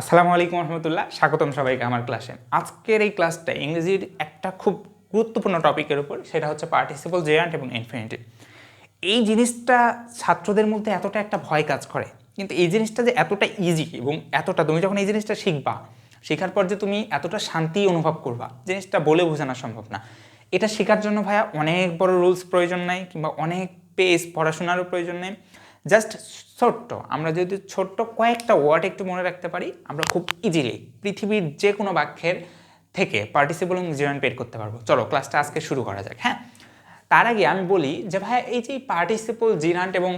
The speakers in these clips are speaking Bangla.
আসসালামু আলাইকুম রহমতুল্লাহ, স্বাগতম সবাইকে আমার ক্লাসে। আজকের এই ক্লাসটা ইংরেজির একটা খুব গুরুত্বপূর্ণ টপিকের উপর, সেটা হচ্ছে পার্টিসিপল জেরান্ট এবং ইনফিনিটিভ। এই জিনিসটা ছাত্রদের মধ্যে এতটা একটা ভয় কাজ করে, কিন্তু এই জিনিসটা যে এতটা ইজি এবং এতটা তুমি যখন এই জিনিসটা শিখবা, শেখার পর যে তুমি এতটা শান্তি অনুভব করবা, জিনিসটা বলে বোঝানো সম্ভব না। এটা শেখার জন্য ভাইয়া অনেক বড় রুলস প্রয়োজন নাই, কিংবা অনেক পেজ পড়াশোনারও প্রয়োজন নেই। জাস্ট ছোট্ট, আমরা যদি ছোট্ট কয়েকটা ওয়ার্ড একটু মনে রাখতে পারি, আমরা খুব ইজিলি পৃথিবীর যে কোনো বাক্যের থেকে পার্টিসিপল এবং জেরান্ট বের করতে পারবো। চলো ক্লাসটা আজকে শুরু করা যাক। হ্যাঁ, তার আগে আমি বলি যে ভাই, এই যে পার্টিসিপল জেরান্ট এবং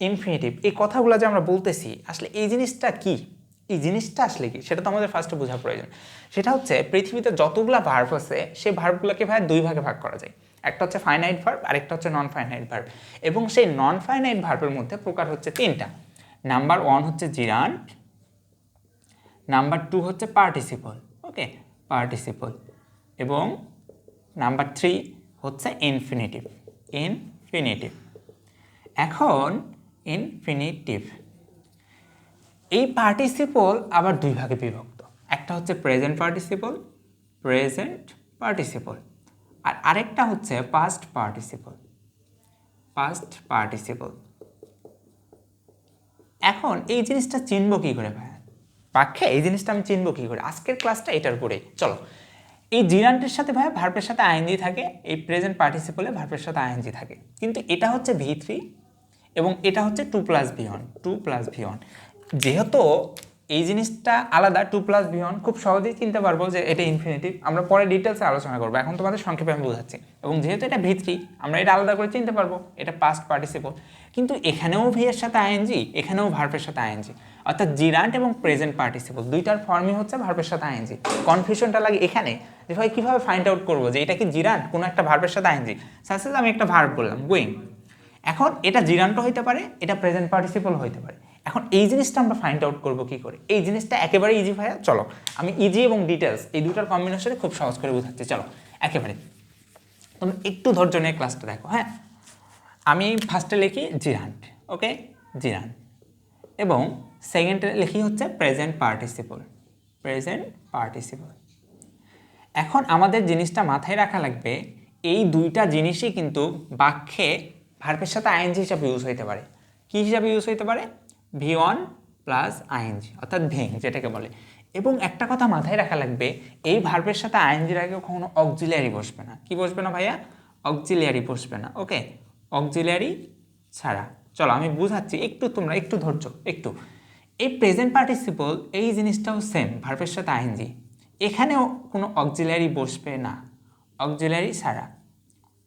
ইনফিনিটিভ, এই কথাগুলো যে আমরা বলতেছি, আসলে এই জিনিসটা কি, এই জিনিসটা আসলে কি, সেটা তো আমাদের ফার্স্টে বোঝা প্রয়োজন। সেটা হচ্ছে পৃথিবীতে যতগুলো ভার্ব আছে, সেই ভার্বগুলোকে ভাই দুই ভাগে ভাগ করা যায়। একটা হচ্ছে ফাইনাইট ভার্ব, আরেকটা হচ্ছে নন ফাইনাইট ভার্ব। এবং সেই নন ফাইনাইট ভার্বের মধ্যে প্রকার হচ্ছে তিনটা। নাম্বার 1 হচ্ছে জিরান্ট, নাম্বার 2 হচ্ছে পার্টিসিপল, ওকে, পার্টিসিপল, এবং নাম্বার 3 হচ্ছে ইনফিনিটিভ, ইনফিনিটিভ। এখন ইনফিনিটিভ, এই পার্টিসিপল আবার দুই ভাগে বিভক্ত। একটা হচ্ছে প্রেজেন্ট পার্টিসিপল, প্রেজেন্ট পার্টিসিপল, আর আরেকটা হচ্ছে পাস্ট পার্টিসিপল, পাস্ট পার্টিসিপল। এখন এই জিনিসটা চিনব কি করে ভাই? বাক্যে এই জিনিসটা আমি চিনব কি করে? আজকের ক্লাসটা এটার উপরেই। চলো, এই জিরান্টের সাথে ভাই ভার্বের সাথে আইএনজি থাকে, এই প্রেজেন্ট পার্টিসিপলে ভার্বের সাথে আইএনজি থাকে, কিন্তু এটা হচ্ছে V3 এবং এটা হচ্ছে 2+V1, 2+V1। যেহেতু এই জিনিসটা আলাদা, 2+V1 খুব সহজেই চিনতে পারবো যে এটা ইনফিনিটিভ। আমরা পরে ডিটেলসে আলোচনা করবো, এখন তোমাদের সংক্ষেপে আমি বোঝাচ্ছি। এবং যেহেতু এটা V3, আমরা এটা আলাদা করে চিনতে পারবো, এটা পাস্ট পার্টিসিপল। কিন্তু এখানেও ভি এর সাথে আইএনজি, এখানেও ভার্বের সাথে আইএনজি, অর্থাৎ জিরান্ট এবং প্রেজেন্ট পার্টিসিপল দুইটার ফর্মই হচ্ছে ভার্বের সাথে আইএনজি। কনফিউশনটা লাগে এখানে যে ভাই কীভাবে ফাইন্ড আউট করবো যে এটা কি জিরান্ট কোনো একটা ভার্বের সাথে আইএনজি। সাপোজ আমি একটা ভার্ব বললাম গোয়িং, এখন এটা জিরান্টও হইতে পারে, এটা প্রেজেন্ট পার্টিসিপল হইতে পারে। এখন এই জিনিসটা আমরা ফাইন্ড আউট করবো কি করে? এই জিনিসটা একেবারে ইজি ভাইয়া। চলো আমি ইজি এবং ডিটেলস এই দুটার কম্বিনেশনে খুব সহজ করে বোঝাচ্ছি। চলো একেবারে তোমরা একটু ধৈর্য নিয়ে ক্লাসটা দেখো। হ্যাঁ, আমি ফার্স্টে লিখি জিরান্ট, ওকে, জিরান্ট, এবং সেকেন্ডে লিখি হচ্ছে প্রেজেন্ট পার্টিসিপল, প্রেজেন্ট পার্টিসিপল। এখন আমাদের জিনিসটা মাথায় রাখা লাগবে, এই দুইটা জিনিসই কিন্তু বাক্যে ভার্বের সাথে আইএনজি হিসাবে ইউজ হইতে পারে। কী হিসাবে ইউজ হইতে পারে? V1 প্লাস আইএনজি, অর্থাৎ ভিং যেটাকে বলে। এবং একটা কথা মাথায় রাখা লাগবে, এই ভার্বের সাথে আইএনজির আগে কখনো অক্সিলিয়ারি বসবে না। কি বসবে না ভাইয়া? অক্সিলিয়ারি বসবে না, ওকে, অক্সিলিয়ারি ছাড়া। চলো আমি বুঝাচ্ছি, একটু তোমরা একটু ধৈর্য একটু। এই প্রেজেন্ট পার্টিসিপল এই জিনিসটাও সেম, ভার্বের সাথে আইএনজি, এখানেও কোনো অক্সিলিয়ারি বসবে না, অক্সিলিয়ারি ছাড়া,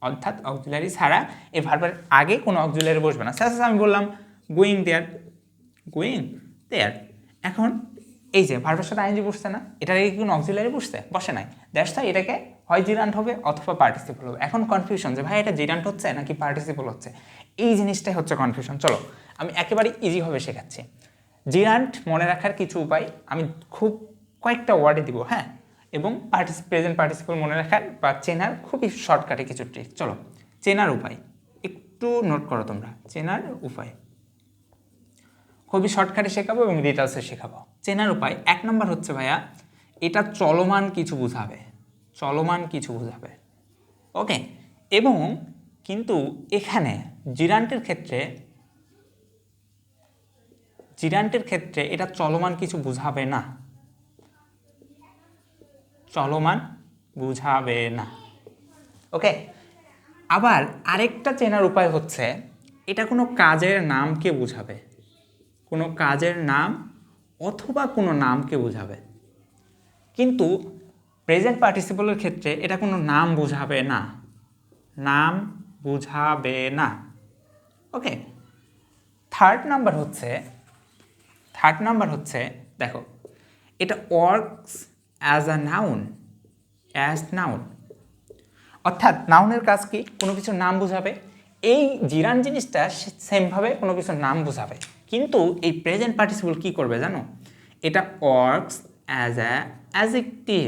অর্থাৎ অক্সিলিয়ারি ছাড়া এই ভার্বের আগে কোনো অক্সিলিয়ারি বসবে না। সাপোজ আমি বললাম গোয়িং দেয়ার, গোয়িং দেয়ার, এখন এই যে ভার্বের সাথে আইএনজি বসছে না, এটার আগে কোনো অক্সিলিয়ারি বসছে? বসে নাই। দ্যাটস ওয়াই এটাকে হয় জিরান্ট হবে অথবা পার্টিসিপল হবে। এখন কনফিউশন যে ভাই এটা জিরান্ট হচ্ছে নাকি পার্টিসিপল হচ্ছে, এই জিনিসটাই হচ্ছে কনফিউশন। চলো আমি একেবারে ইজিভাবে শেখাচ্ছি। জিরান্ট মনে রাখার কিছু উপায় আমি খুব কয়েকটা ওয়ার্ডে দিব, হ্যাঁ, এবং প্রেজেন্ট পার্টিসিপল মনে রাখার বা চেনার খুবই শর্টকাটে কিছু ট্রিক। চলো চেনার উপায় একটু নোট করো তোমরা, চেনার উপায় খুবই শর্টকাটে শেখাবো এবং ডিটেলসে শেখাবো। চেনার উপায় 1 নম্বর হচ্ছে ভাইয়া, এটা চলমান কিছু বোঝাবে, চলমান কিছু বোঝাবে, ওকে। এবং কিন্তু এখানে জিরান্টের ক্ষেত্রে, জিরান্টের ক্ষেত্রে এটা চলমান কিছু বুঝাবে না, চলমান বুঝাবে না, ওকে। আবার আরেকটা চেনার উপায় হচ্ছে, এটা কোনো কাজের নামকে বুঝাবে, কোনো কাজের নাম অথবা কোনো নামকে বোঝাবে। কিন্তু প্রেজেন্ট পার্টিসিপলের ক্ষেত্রে এটা কোনো নাম বোঝাবে না, নাম বুঝাবে না, ওকে। থার্ড নাম্বার হচ্ছে দেখো, এটা works as a noun, as noun, অর্থাৎ নাউনের কাজ কি? কোনো কিছুর নাম বোঝাবে। এই জিরান জিনিসটা সেমভাবে কোনো কিছুর নাম বোঝাবে, কিন্তু এই প্রেজেন্ট পার্টিসিপল কি করবে জানো? এটা works as a adjective,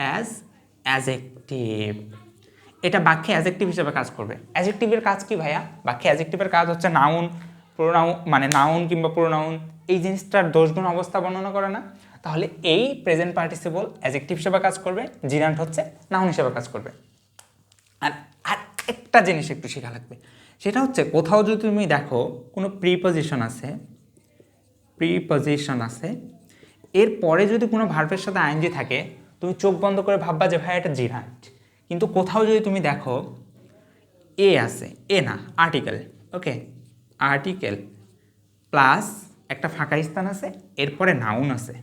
as adjective, এটা বাক্যে অ্যাজেক্টিভ হিসেবে কাজ করবে। অ্যাজেক্টিভের কাজ কি ভাইয়া? বাক্যে অ্যাজেক্টিভের কাজ হচ্ছে নাউন, প্রোনাউন, মানে নাউন কিংবা প্রোনাউন এই জিনিসটার দোষগুণ অবস্থা বর্ণনা করে না? তাহলে এই প্রেজেন্ট পার্টিসিপল অ্যাডজেক্টিভ হিসেবে কাজ করবে, জিরান্ট হচ্ছে নাউন হিসেবে কাজ করবে। আর আর একটা জিনিস একটু শেখা লাগবে, সেটা হচ্ছে কোথাও যদি তুমি দেখো কোনো প্রিপজিশন আছে, এরপরে যদি কোনো ভার্বের সাথে আইএনজি থাকে, তুমি চোখ বন্ধ করে ভাববা যে ভাই এটা জিরান্ট। কিন্তু কোথাও যদি তুমি দেখো এ আছে, এ না আর্টিকেল, ওকে, আর্টিকেল প্লাস একটা ফাঁকা স্থান আছে, এরপরে নাউন আছে,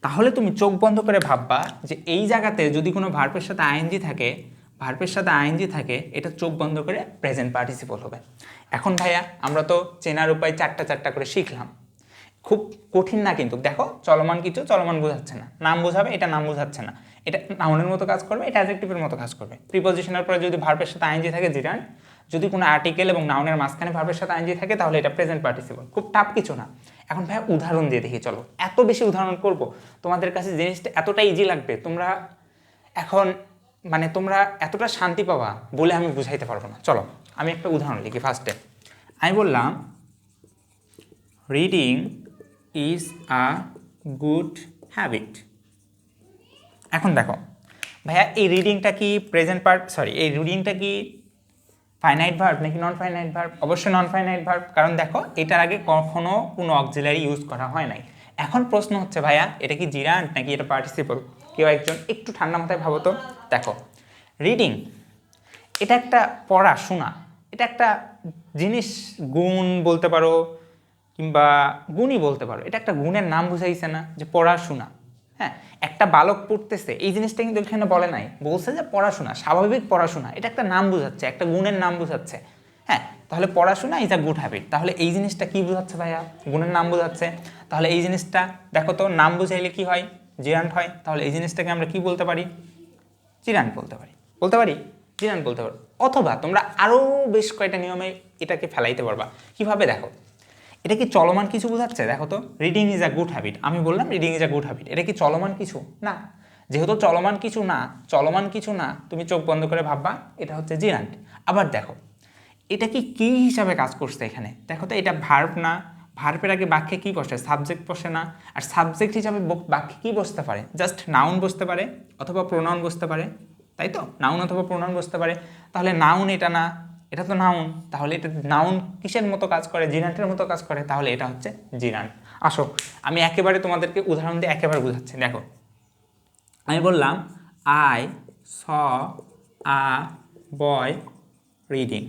তাহলে তুমি চোখ বন্ধ করে ভাববা যে এই জায়গাতে যদি কোনো ভার্বের সাথে আইএনজি থাকে, এটা চোখ বন্ধ করে প্রেজেন্ট পার্টিসিপল হবে। এখন ভাইয়া আমরা তো চেনার উপায় চারটা করে শিখলাম, খুব কঠিন না কিন্তু। দেখো চলমান কিছু চলমান বোঝাচ্ছে না, নাম বোঝাবে, এটা নাম বোঝাচ্ছে না, এটা নাউনের মতো কাজ করবে, এটা অ্যাডজেক্টিভের মতো কাজ করবে। প্রিপজিশনের পরে যদি ভার্বের সাথে আইএনজি থাকে জিরান্ট, যদি কোনো আর্টিকেল এবং নাউনের মাঝখানে ভার্বের সাথে আইএনজি থাকে তাহলে এটা প্রেজেন্ট পার্টিসিপল। খুব টাফ কিছু না। এখন ভাইয়া উদাহরণ দিয়ে দেখি, চলো। এত বেশি উদাহরণ করব, তোমাদের কাছে জিনিসটা এতটা ইজি লাগবে, তোমরা এখন মানে তোমরা এতটা শান্তি পাবা বলে আমি বুঝাইতে পারবো না। চলো আমি একটা উদাহরণ লিখি। ফার্স্টে আমি বললাম reading is a good habit. এখন দেখো ভাইয়া এই রিডিংটা কি এই রিডিংটা কি ফাইনাইট ভার্ব নাকি নন ফাইনাইট ভার্ব? অবশ্যই নন ফাইনাইট ভার্ব, কারণ দেখো এটার আগে কখনো কোনো অক্সিলারি ইউজ করা হয় নাই। এখন প্রশ্ন হচ্ছে ভাইয়া এটা কি জিরান্ট নাকি এটা পার্টিসিপল? কেউ একজন একটু ঠান্ডা মাথায় ভাবো তো। দেখো রিডিং এটা একটা পড়াশোনা, এটা একটা জিনিস, গুণ বলতে পারো কিংবা গুণই বলতে পারো, এটা একটা গুণের নাম বুঝাইছে না যে পড়াশোনা। হ্যাঁ, একটা বালক পড়তেছে, এই জিনিসটা কিন্তু এখানে বলে নাই, বলছে যে পড়াশোনা, স্বাভাবিক পড়াশোনা, এটা একটা নাম বুঝাচ্ছে, একটা গুণের নাম বুঝাচ্ছে। হ্যাঁ, তাহলে পড়াশোনা ইজ আ গুড হ্যাবিট, তাহলে এই জিনিসটা কি বুঝাচ্ছে ভাইয়া? গুণের নাম বুঝাচ্ছে। তাহলে এই জিনিসটা দেখো তো, নাম বুঝাইলে কি হয়? জিরান্ট হয়। তাহলে এই জিনিসটাকে আমরা কি বলতে পারি? জিরান্ট বলতে পারি, জিরান্ট বলতে পারো। অথবা তোমরা আরও বেশ কয়েকটা নিয়মে এটাকে ফেলাইতে পারবা। কিভাবে? দেখো এটা কি চলমান কিছু বোঝাচ্ছে? দেখো তো, reading is a good habit, আমি বললাম reading is a good habit, এটা কি চলমান কিছু? না। যেহেতু চলমান কিছু না, তুমি চোখ বন্ধ করে ভাববা এটা হচ্ছে জিরান্ট। আবার দেখো এটা কি হিসাবে কাজ করছে এখানে? দেখো তো, এটা ভার্ব না, ভার্বের আগে বাক্যে কি বসে? সাবজেক্ট বসে না। আর সাবজেক্ট হিসাবে বাক্যে কি বসতে পারে? জাস্ট নাউন বসতে পারে অথবা প্রোনাউন বসতে পারে, তাই তো? নাউন অথবা প্রোনাউন বসতে পারে। তাহলে নাউন এটা না, এটা তো নাউন, তাহলে এটা নাউন কিসের মতো কাজ করে? জিরান্টের মতো কাজ করে, তাহলে এটা হচ্ছে জিরান্ট। আসো আমি একেবারে তোমাদেরকে উদাহরণ দিয়ে একেবারে বুঝাচ্ছি। দেখো আমি বললাম I saw a boy reading.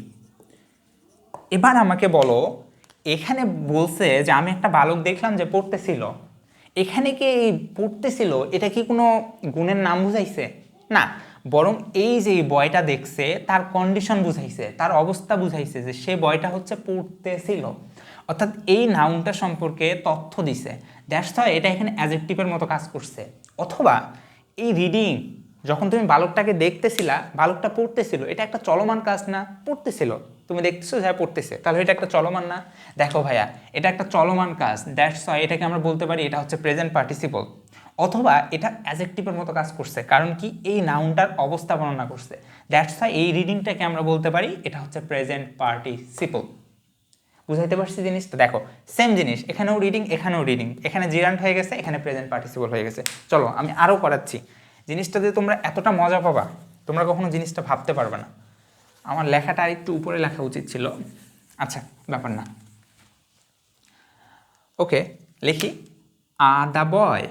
এবার আমাকে বলো, এখানে বলছে যে আমি একটা বালক দেখলাম যে পড়তেছিল, এখানে কি পড়তেছিল এটা কি কোনো গুণের নাম বুঝাইছে? না, বরং এই যে বয়টা দেখছে তার কন্ডিশন বুঝাইছে, তার অবস্থা বুঝাইছে যে সে বয়টা হচ্ছে পড়তেছিল, অর্থাৎ এই নাউনটা সম্পর্কে তথ্য দিছে। দ্যাটস হোয়াই এটা এখানে অ্যাডজেক্টিভের মতো কাজ করছে। অথবা এই রিডিং, যখন তুমি বালকটাকে দেখতেছিলা, বালকটা পড়তেছিল, এটা একটা চলমান কাজ না? পড়তেছিল, তুমি দেখতেছো যে পড়তেছে, তাহলে এটা একটা চলমান না? দেখো ভাইয়া এটা একটা চলমান কাজ, দ্যাটস হোয়াই এটাকে আমরা বলতে পারি এটা হচ্ছে প্রেজেন্ট পার্টিসিপল। অথবা এটা অ্যাডজেক্টিভের মতো কাজ করছে, কারণ কি এই নাউনটার অবস্থা বর্ণনা করছে। দ্যাটস হোয়াই এই রিডিংটাকে আমরা বলতে পারি এটা হচ্ছে প্রেজেন্ট পার্টিসিপল। বুঝাইতে পারছি জিনিসটা? দেখো সেম জিনিস, এখানেও রিডিং, এখানে জিরান্ট হয়ে গেছে, এখানে প্রেজেন্ট পার্টিসিপল হয়ে গেছে। চলো আমি আরও করাচ্ছি। জিনিসটাতে তোমরা এতটা মজা পাবা, তোমরা কখনো জিনিসটা ভাবতে পারবে না। আমার লেখাটা আর একটু উপরে লেখা উচিত ছিল, আচ্ছা ব্যাপার না। ওকে লিখি, দ্য বয়,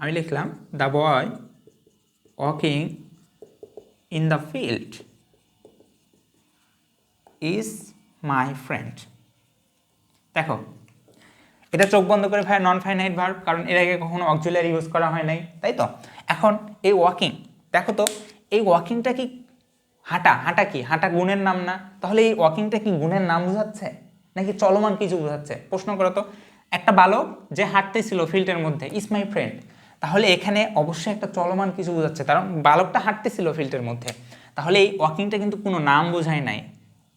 আমি লিখলাম the boy walking in the field is my friend. দেখো এটা চোখ বন্ধ করে ভাই নন ফাইনাইট ভার্ব, কারণ এর আগে কখনো অক্সিলারি ইউজ করা হয় নাই, তাই তো? এখন এই ওয়াকিং, দেখো তো এই ওয়াকিংটা কি হাঁটা কি? হাঁটা গুণের নাম না? তাহলে এই ওয়াকিংটা কি গুণের নাম বোঝাচ্ছে নাকি চলমান কিছু বোঝাচ্ছে? প্রশ্ন করো তো। একটা বালক যে হাঁটতেছিল ফিল্ডের মধ্যে, ইজ মাই ফ্রেন্ড, তাহলে এখানে অবশ্যই একটা চলমান কিছু বোঝাচ্ছে, কারণ বালকটা হাঁটতেছিল ফিল্ডের মধ্যে। তাহলে এই ওয়াকিংটা কিন্তু কোনো নাম বোঝায় নাই,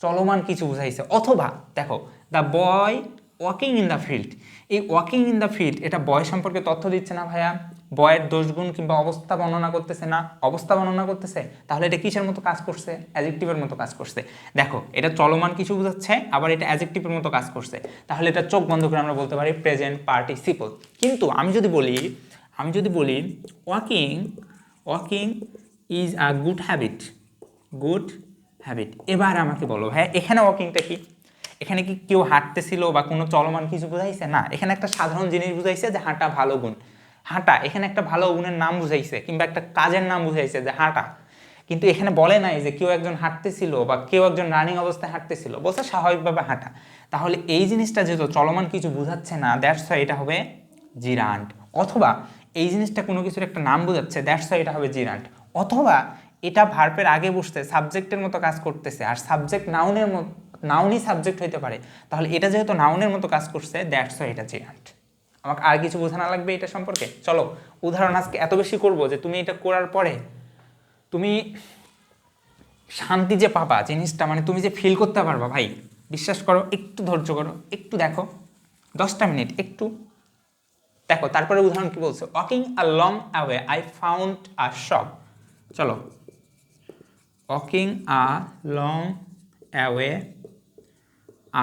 চলমান কিছু বুঝাইছে। অথবা দেখো the boy walking in the field, এই ওয়াকিং ইন দ্য ফিল্ড এটা বয় সম্পর্কে তথ্য দিচ্ছে না ভাইয়া? বয়ের দোষগুণ কিংবা অবস্থা বর্ণনা করতেছে না, অবস্থা বর্ণনা করতেছে, তাহলে এটা কিসের মতো কাজ করছে? অ্যাডজেক্টিভের মতো কাজ করছে। দেখো এটা চলমান কিছু বোঝাচ্ছে, আবার এটা অ্যাডজেক্টিভের মতো কাজ করছে, তাহলে এটা চোখ বন্ধ করে আমরা বলতে পারি প্রেজেন্ট পার্টিসিপল। কিন্তু আমি যদি বলি walking is a good habit, good habit. এবার আমাকে বলো ভাই এখানে ওয়াকিংটা কি? এখানে কি কেউ হাঁটতেছিল বা কোনো চলমান কিছু বুঝাইছে? না, এখানে একটা সাধারণ জিনিস বুঝাইছে যে হাঁটা ভালো গুণ। হাঁটা এখানে একটা ভালো গুণের নাম বুঝাইছে কিংবা একটা কাজের নাম বুঝাইছে যে হাঁটা। কিন্তু এখানে বলে নাই যে কেউ একজন হাঁটতেছিল বা কেউ একজন রানিং অবস্থায় হাঁটতেছিল, বলছে স্বাভাবিকভাবে হাঁটা। তাহলে এই জিনিসটা যেহেতু চলমান কিছু বুঝাচ্ছে না, দ্যাটস ওয়াই এটা হবে জিরান্ট। অথবা এই জিনিসটা কোনো কিছুর একটা নাম বোঝাচ্ছে, দ্যাটস ওয়াই এটা হবে জিরান্ট। অথবা এটা ভার্বের আগে বসতে সাবজেক্টের মতো কাজ করতেছে, আর সাবজেক্ট নাউনের মতো, নাউনই সাবজেক্ট হইতে পারে, তাহলে এটা যেহেতু নাউনের মতো কাজ করছে, দ্যাটস ওয়াই এটা জিরান্ট। আমাকে আর কিছু বোঝানো লাগবে এটা সম্পর্কে? চলো উদাহরণ আজকে এত বেশি করবো যে তুমি এটা করার পরে তুমি শান্তি যে পাবা জিনিসটা, মানে তুমি যে ফিল করতে পারবা ভাই, বিশ্বাস করো, একটু ধৈর্য করো, একটু দেখো, 10টা মিনিট একটু দেখো। তারপরে উদাহরণ কি বলছে? Walking a long away I found a shop. চলো, walking a long away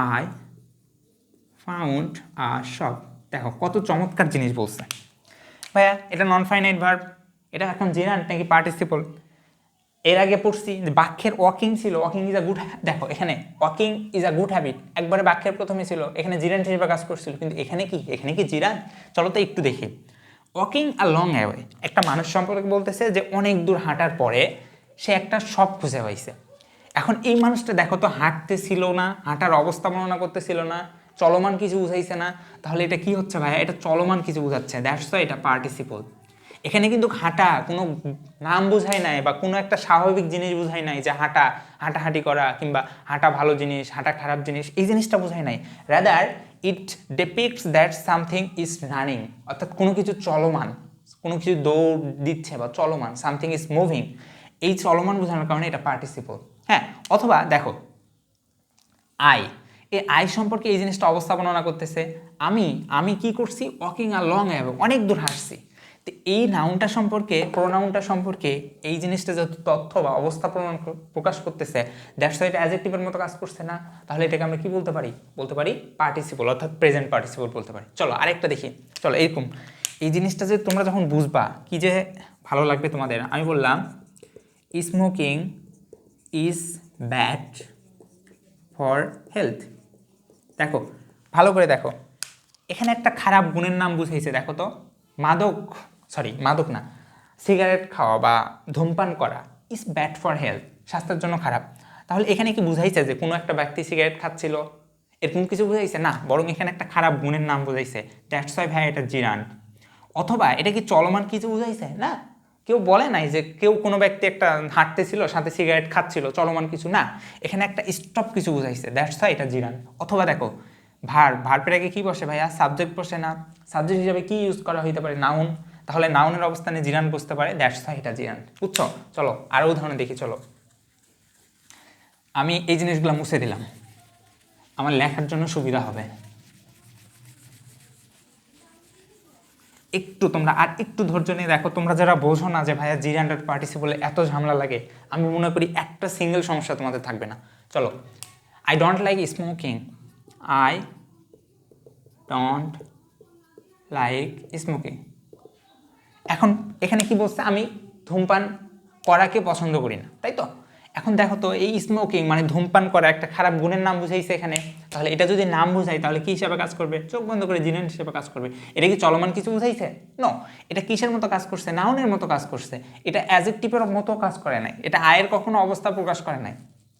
I found a shop. দেখো কত চমৎকার জিনিস বলছে ভাইয়া। এটা নন ফাইনাইট ভার্ব, এটা এখন জেনারেট নাকি পার্টিসিপল? এর আগে পড়ছি যে বাক্যের ওয়াকিং ছিল, ওয়াকিং ইজ আ গুড, দেখো এখানে walking is a good habit একবারে বাক্যের প্রথমে ছিল, এখানে জিরান্ট হিসেবে কাজ করছিল। কিন্তু এখানে কি জিরান্ট? চলো তো একটু দেখি। ওয়াকিং আ লং অ্যাওয়ে একটা মানুষ সম্পর্কে বলতেছে যে অনেক দূর হাঁটার পরে সে একটা শপ খুঁজে পাইছে। এখন এই মানুষটা দেখো তো হাঁটতেছিল না, হাঁটার অবস্থা বর্ণনা করতেছিল না, চলমান কিছু বুঝাইছে না, তাহলে এটা কি হচ্ছে ভাইয়া? এটা চলমান কিছু বুঝাচ্ছে, দ্যাটস ওয়াই এটা পার্টিসিপল। এখানে কিন্তু হাঁটা কোনো নাম বুঝাই নাই বা কোনো একটা স্বাভাবিক জিনিস বুঝাই নাই যে হাঁটাহাঁটি করা কিংবা হাঁটা ভালো জিনিস, হাঁটা খারাপ জিনিস, এই জিনিসটা বুঝাই নাই। Rather it ডিপিক্টস that something is running, অর্থাৎ কোনো কিছু চলমান, কোনো কিছু দৌড় দিচ্ছে বা চলমান, সামথিং ইজ মুভিং, এই চলমান বোঝানোর কারণে এটা পার্টিসিপল। হ্যাঁ, অথবা দেখো আই, এই আই সম্পর্কে এই জিনিসটা অবস্থা বর্ণনা করতেছে। আমি কি করছি? ওয়াকিং আ লং অ্যাওয়ে, অনেক দূর হাঁটছি। তো এই নাউনটা সম্পর্কে, প্রোনাউনটা সম্পর্কে এই জিনিসটা যত তথ্য বা অবস্থা প্রকাশ করতেছে, দ্যাটস ওয়াই এটা অ্যাডজেক্টিভের মতো কাজ করছে না, তাহলে এটাকে আমরা কি বলতে পারি? বলতে পারি পার্টিসিপল, অর্থাৎ প্রেজেন্ট পার্টিসিপল বলতে পারি। চলো আরেকটা দেখি। চলো এরকম এই জিনিসটা যে তোমরা যখন বুঝবা কি যে ভালো লাগবে তোমাদের। আমি বললাম smoking is bad for health. দেখো ভালো করে দেখো, এখানে একটা খারাপ গুণের নাম বুঝাইছে। দেখো তো, মাদক না, সিগারেট খাওয়া বা ধূমপান করা ইজ ব্যাড ফর হেলথ, স্বাস্থ্যের জন্য খারাপ। তাহলে এখানে কি বুঝাইছে যে কোনো একটা ব্যক্তি সিগারেট খাচ্ছিল, এরকম কিছু বুঝাইছে? না, বরং এখানে একটা খারাপ গুণের নাম বুঝাইছে, দ্যাটস ওয়াই ভাই এটা জিরান্ট। অথবা এটা কি চলমান কিছু বুঝাইছে? না, কেউ বলে নাই যে কেউ কোনো ব্যক্তি একটা হাঁটতেছিল সাথে সিগারেট খাচ্ছিল, চলমান কিছু না, এখানে একটা স্টপ কিছু বুঝাইছে, দ্যাটস ওয়াই এটা জিরান্ট। অথবা দেখো ভার্বের আগে কি বসে ভাইয়া? সাবজেক্ট বসে না, সাবজেক্ট হিসাবে কি ইউজ করা হইতে পারে? নাউন, তাহলে নাউনের অবস্থানে জিরান্ট বসতে পারে, দ্যাটস ওয়াই এটা জিরান্ট। বুঝছো? চলো আরও উদাহরণ দেখি। চলো আমি এই জিনিসগুলো মুছে দিলাম, আমার লেখার জন্য সুবিধা হবে। একটু তোমরা আর একটু ধৈর্য নিয়ে দেখো। তোমরা যারা বোঝো না যে ভাইয়া জিরান্ট আর পার্টিসিপলে এত ঝামেলা লাগে, আমি মনে করি একটা সিঙ্গেল সমস্যা তোমাদের থাকবে না। চলো, I don't like smoking, I don't like smoking. এখন এখানে কি বলছে? আমি ধূমপান করাকে পছন্দ করি না, তাই তো? এখন দেখো তো, এই স্মোকিং মানে ধূমপান করা একটা খারাপ গুণের নাম বুঝাইছে এখানে, তাহলে এটা যদি নাম বুঝাই তাহলে কি হিসাবে কাজ করবে? চোখ বন্ধ করে জিরান্ট হিসেবে কাজ করবে। এটা কি চলমান কিছু বুঝাইছে? নো, এটা কিসের মতো কাজ করছে? নাউনের মতো কাজ করছে। এটা অ্যাডজেক্টিভের মতো কাজ করে নাই, এটা আয়ের কখনো অবস্থা প্রকাশ করে নাই।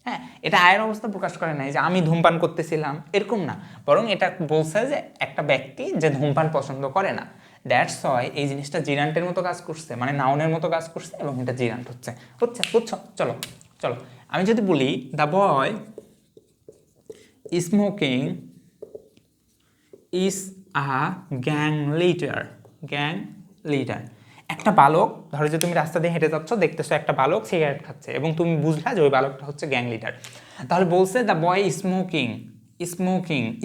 হ্যাঁ, এটা আয়ের অবস্থা প্রকাশ করে নাই যে আমি ধূমপান করতেছিলাম, এরকম না, বরং এটা বলছে যে একটা ব্যক্তি যে ধূমপান পছন্দ করে না। দ্যাটস ওয়াই এই জিনিসটা জিরান্টের মতো কাজ করছে, মানে নাউনের মতো কাজ করছে, এবং এটা জিরান্ট হচ্ছে। বুঝছো? চলো চলো আমি যদি বলি the boy smoking is a gang leader. একটা বালক, ধরো যে তুমি রাস্তা দিয়ে হেঁটে যাচ্ছ, দেখতেছো একটা বালক সিগারেট খাচ্ছে এবং তুমি বুঝলা যে ওই বালকটা হচ্ছে গ্যাং লিডার। তাহলে বলছে the boy smoking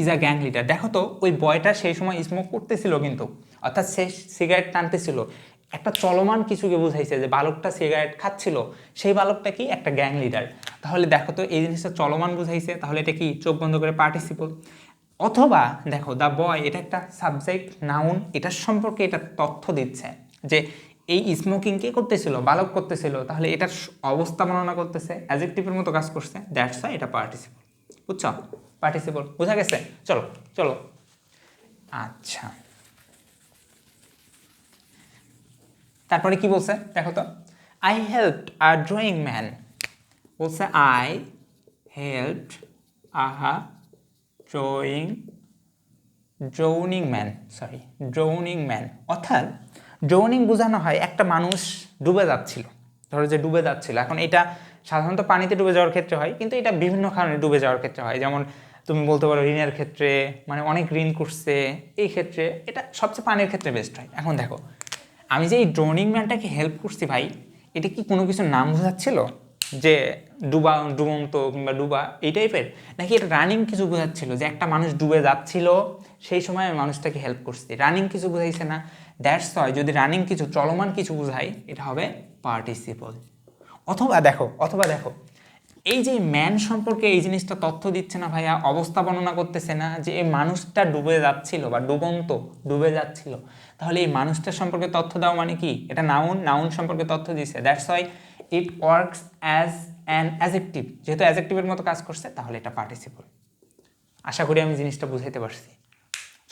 is a gang leader. দেখো তো, ওই বয়টা সেই সময় স্মোক করতেছিল কিন্তু, অর্থাৎ সে সিগারেট টানতেছিল, একটা চলমান কিছুকে বুঝাইছে, যে বালকটা সিগারেট খাচ্ছিল, সেই বালকটা কি একটা গ্যাং লিডার। তাহলে দেখো তো এই জিনিসটা চলমান বুঝাইছে, তাহলে এটা কি চোখ বন্ধ করে পার্টিসিপল। অথবা দেখো দ্য বয়, এটা একটা সাবজেক্ট নাউন, এটার সম্পর্কে এটা তথ্য দিচ্ছে যে এই স্মোকিং কে করতেছিল, বালক করতেছিল, তাহলে এটার অবস্থা বর্ণনা করতেছে, অ্যাডজেক্টিভের মতো কাজ করছে, দ্যাটস ওয়াই এটা পার্টিসিপল। বুঝছো? পার্টিসিপল বোঝা গেছে? চলো চলো। আচ্ছা, তারপরে কি বলছে দেখো তো, I helped a drawing man, বলছে আই হেল্পড আহা ড্রোনিং ম্যান, ড্রোনিং ম্যান। অর্থাৎ ড্রোনিং বোঝানো হয় একটা মানুষ ডুবে যাচ্ছিল, ধরো যে ডুবে যাচ্ছিল। এখন এটা সাধারণত পানিতে ডুবে যাওয়ার ক্ষেত্রে হয়, কিন্তু এটা বিভিন্ন কারণে ডুবে যাওয়ার ক্ষেত্রে হয়। যেমন তুমি বলতে পারো ঋণের ক্ষেত্রে, মানে অনেক ঋণ করছে, এই ক্ষেত্রে এটা সবচেয়ে পানির ক্ষেত্রে বেস্ট হয়। এখন দেখো আমি যে এই ড্রোনিং ম্যানটাকে হেল্প করছি ভাই, এটা কি কোনো কিছুর নাম বোঝাচ্ছিল যে ডুবন্ত কিংবা ডুবা এই টাইপের, নাকি এটা রানিং কিছু বোঝাচ্ছিল যে একটা মানুষ ডুবে যাচ্ছিল, সেই সময় আমি মানুষটাকে হেল্প করছি? রানিং কিছু বোঝাইছে না, দ্যাটস ওয়াই যদি রানিং কিছু, চলমান কিছু বোঝাই, এটা হবে পার্টিসিপল। অথবা দেখো এই যে ম্যান সম্পর্কে এই জিনিসটা তথ্য দিচ্ছে না ভাইয়া, অবস্থা বর্ণনা করতেছে না, যে এই মানুষটা ডুবে যাচ্ছিল বা ডুবন্ত, ডুবে যাচ্ছিল, তাহলে এই মানুষটার সম্পর্কে তথ্য দাও মানে কি, এটা নাউন সম্পর্কে তথ্য দিচ্ছে, that's why it works as an adjective. যেহেতু অ্যাজেক্টিভের মতো কাজ করছে, তাহলে এটা পার্টিসিপল। আশা করি আমি জিনিসটা বুঝাইতে পারছি।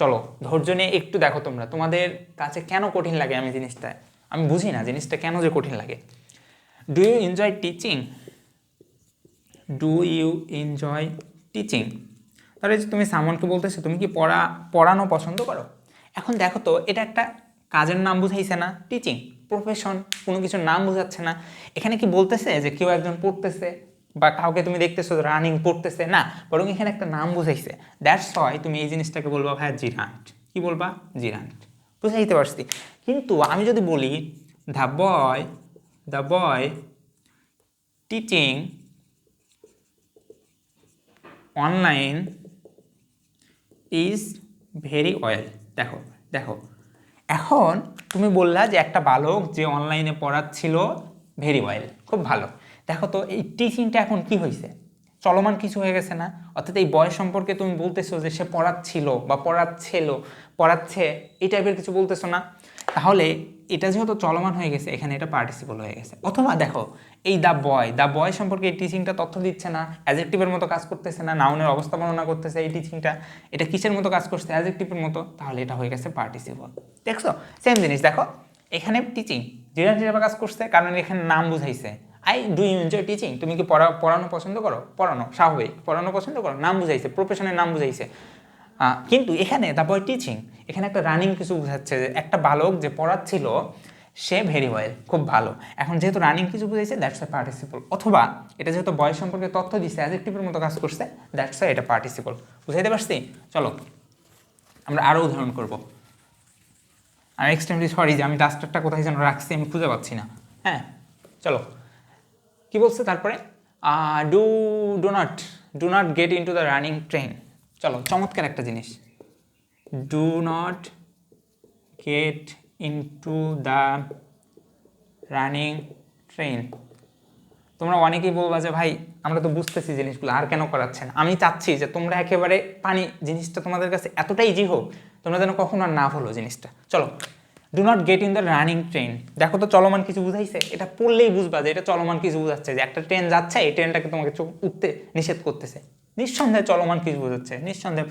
চলো ধৈর্য নিয়ে একটু দেখো তোমরা, তোমাদের কাছে কেন কঠিন লাগে আমি জিনিসটা, আমি বুঝি না জিনিসটা কেন যে কঠিন লাগে। Do you enjoy teaching? Do you enjoy teaching, তাহলে যে তুমি সামনকে বলতেছো তুমি কি পড়ানো পছন্দ করো। এখন দেখো তো এটা একটা কাজের নাম বুঝাইছে না, টিচিং প্রফেশন, কোনো কিছুর নাম বোঝাচ্ছে না। এখানে কি বলতেছে যে কেউ একজন পড়তেছে বা কাউকে তুমি দেখতেছো রানিং পড়তেছে না, বরং এখানে একটা নাম বুঝাইছে। দ্যাটস ওয়াই তুমি এই জিনিসটাকে বলবা ভাইয়া জিরান্ট। কি বলবা? জিরান্ট। বুঝাইতে পারছি। কিন্তু আমি যদি বলি the boy teaching online is very well. দেখো দেখো এখন তুমি বললা যে একটা বালক যে অনলাইনে পড়াচ্ছিল ভেরি ওয়েল, খুব ভালো। দেখো তো এই টিচিংটা এখন কি হয়েছে, চলমান কিছু হয়ে গেছে না? অর্থাৎ এই বয়স সম্পর্কে তুমি বলতেছো যে সে পড়াচ্ছিল বা পড়াচ্ছে, এই টাইপের কিছু বলতেছো না। তাহলে এটা যেহেতু চলমান হয়ে গেছে, এখানে এটা পার্টিসিপল হয়ে গেছে। অথবা দেখো এই দ্য বয় সম্পর্কে এই টিচিংটা তথ্য দিচ্ছে না, অ্যাডজেক্টিভের মতো কাজ করতেছে না, নাউনের অবস্থা বর্ণনা করতেছে এই টিচিংটা, এটা কিসের মতো কাজ করছে? অ্যাডজেক্টিভের মতো, তাহলে এটা হয়ে গেছে পার্টিসিপল। দেখছো সেম জিনিস, দেখো এখানে টিচিং জিরান্ট হিসেবে কাজ করছে, কারণ এখানে নাম বুঝাইছে। ডু ইউ এনজয় টিচিং, তুমি কি পড়ানো পছন্দ করো? পড়ানো স্বাভাবিক, পড়ানো পছন্দ করো, নাম বুঝাইছে, প্রফেশনের নাম বুঝাইছে। কিন্তু এখানে দ্য বয় টিচিং, এখানে একটা রানিং কিছু বোঝাচ্ছে, যে একটা বালক যে পড়াচ্ছিল সে ভেরি ওয়েল, খুব ভালো। এখন যেহেতু রানিং কিছু বুঝাইছে, দ্যাটস এ পার্টিসিপল। অথবা এটা যেহেতু বয়স সম্পর্কে তথ্য দিচ্ছে, অ্যাডজেক্টিভের মতো কাজ করছে, দ্যাটস এ এটা পার্টিসিপল। বুঝাইতে পারছি? চলো আমরা আরও উদাহরণ করব। আমি এক্সট্রিমলি সরি যে আমি ডাস্টারটা কোথায় যেন রাখছি, আমি খুঁজে পাচ্ছি না। হ্যাঁ চলো, কি বলছে তারপরে, do do not get in to the running train. চলো চমৎকার একটা জিনিস, do not get into the running train. তোমরা অনেকেই বলবা যে ভাই আমরা তো বুঝতেছি জিনিসগুলো, আর কেন করাচ্ছেন? আমি চাচ্ছি যে তোমরা একেবারে জিনিসটা তোমাদের কাছে এতটাই ইজি হোক, তোমরা যেন কখনো আর না ভুলো জিনিসটা। চলো, do not get in the running train. দেখো তো চলমান কিছু বুঝাইছে, এটা পড়লেই বুঝবা যে এটা চলমান কিছু বুঝাচ্ছে, যে একটা ট্রেন যাচ্ছে, এই ট্রেনটাকে তোমাকে উঠতে নিষেধ করতেছে। নিঃসন্দেহে চলমান কিছু বোঝাচ্ছে, নিঃসন্দেহে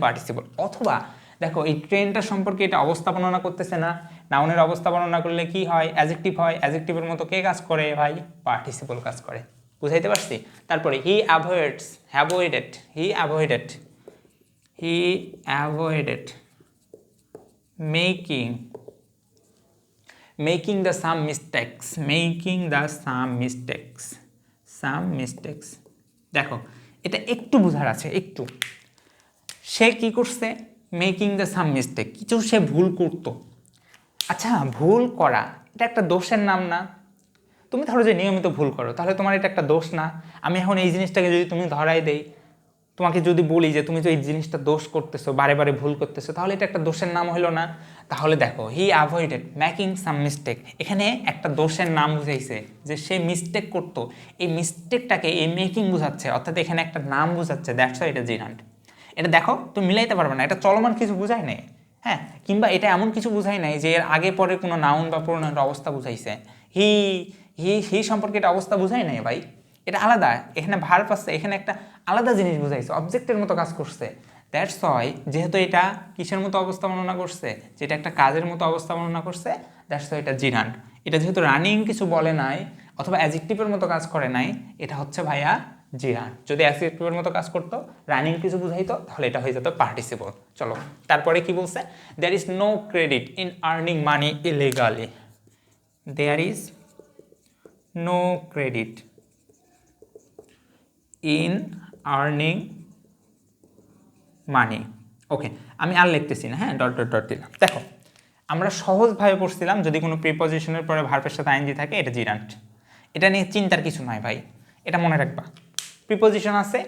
পার্টিসিপল। অথবা দেখো এই ট্রেনটা সম্পর্কে এটা অবস্থা বর্ণনা করতেছে না, নাউনের অবস্থা বর্ণনা করলে কি হয়? অ্যাডজেক্টিভ হয়। অ্যাডজেক্টিভের মতো কে কাজ করে ভাই? পার্টিসিপল কাজ করে। বুঝাইতে পারছি? তারপরে he avoided making the same mistakes. দেখো এটা একটু বোঝার আছে, একটু। সে কি করছে? মেকিং দ্য সাম মিস্টেক, কিছু সে ভুল করতো। আচ্ছা, ভুল করা এটা একটা দোষের নাম না? তুমি ধরো যে নিয়মিত ভুল করো, তাহলে তোমার এটা একটা দোষ না? আমি এখন এই জিনিসটাকে যদি তুমি ধরাই দেই, তোমাকে যদি বলি যে তুমি তো এই জিনিসটা দোষ করতেছো, বারে বারে ভুল করতেছো, তাহলে এটা একটা দোষের নাম হলো না? তাহলে দেখো হি অ্যাভয়েডেড মেকিং সাম মিস্টেক, এখানে একটা দোষের নাম বুঝাইছে যে সে মিস্টেক করতো, এই মিস্টেকটাকে এই মেকিং বোঝাচ্ছে, অর্থাৎ এখানে একটা নাম বোঝাচ্ছে, দ্যাটস ওয়াই এটা জিরান্ট। এটা দেখো তুমি মিলাইতে পারবে না, এটা চলমান কিছু বোঝায় নাই, হ্যাঁ, কিংবা এটা এমন কিছু বোঝাই নাই যে এর আগে পরে কোনো নাউন বা প্রোনাউনের অবস্থা বুঝাইছে। হি হি হি সম্পর্কে এটা অবস্থা বুঝাই নাই ভাই, এটা আলাদা, এখানে ভার্ব আছে, এখানে একটা আলাদা জিনিস বুঝাইছে, অবজেক্টের মতো কাজ করছে। দ্যাটস ওয়াই যেহেতু এটা কিসের মতো অবস্থা বর্ণনা করছে, যেটা একটা কাজের মতো অবস্থা বর্ণনা করছে, দ্যাটস ওয়াই এটা জিরান্ট। এটা যেহেতু রানিং কিছু বলে নাই অথবা অ্যাডজেক্টিভের মতো কাজ করে নাই, এটা হচ্ছে ভাইয়া জিরান্ট। যদি অ্যাডজেক্টিভের মতো কাজ করতো, রানিং কিছু বুঝাইতো, তাহলে এটা হয়ে যেত পার্টিসিপল। চলো তারপরে কি বলছে, there is no credit in earning money illegally, there is no credit in earning money. Okay, আমি আর লিখতেছি না, হ্যাঁ, ডট ডট ডট দিলাম। দেখো আমরা সহজভাবে পড়ছিলাম যদি কোনো প্রিপজিশনের পরে ভার্বের সাথে আইএনজি থাকে এটা জিরান্ট, এটা নিয়ে চিন্তার কিছু নয় ভাই, এটা মনে রাখবা। প্রিপজিশন আছে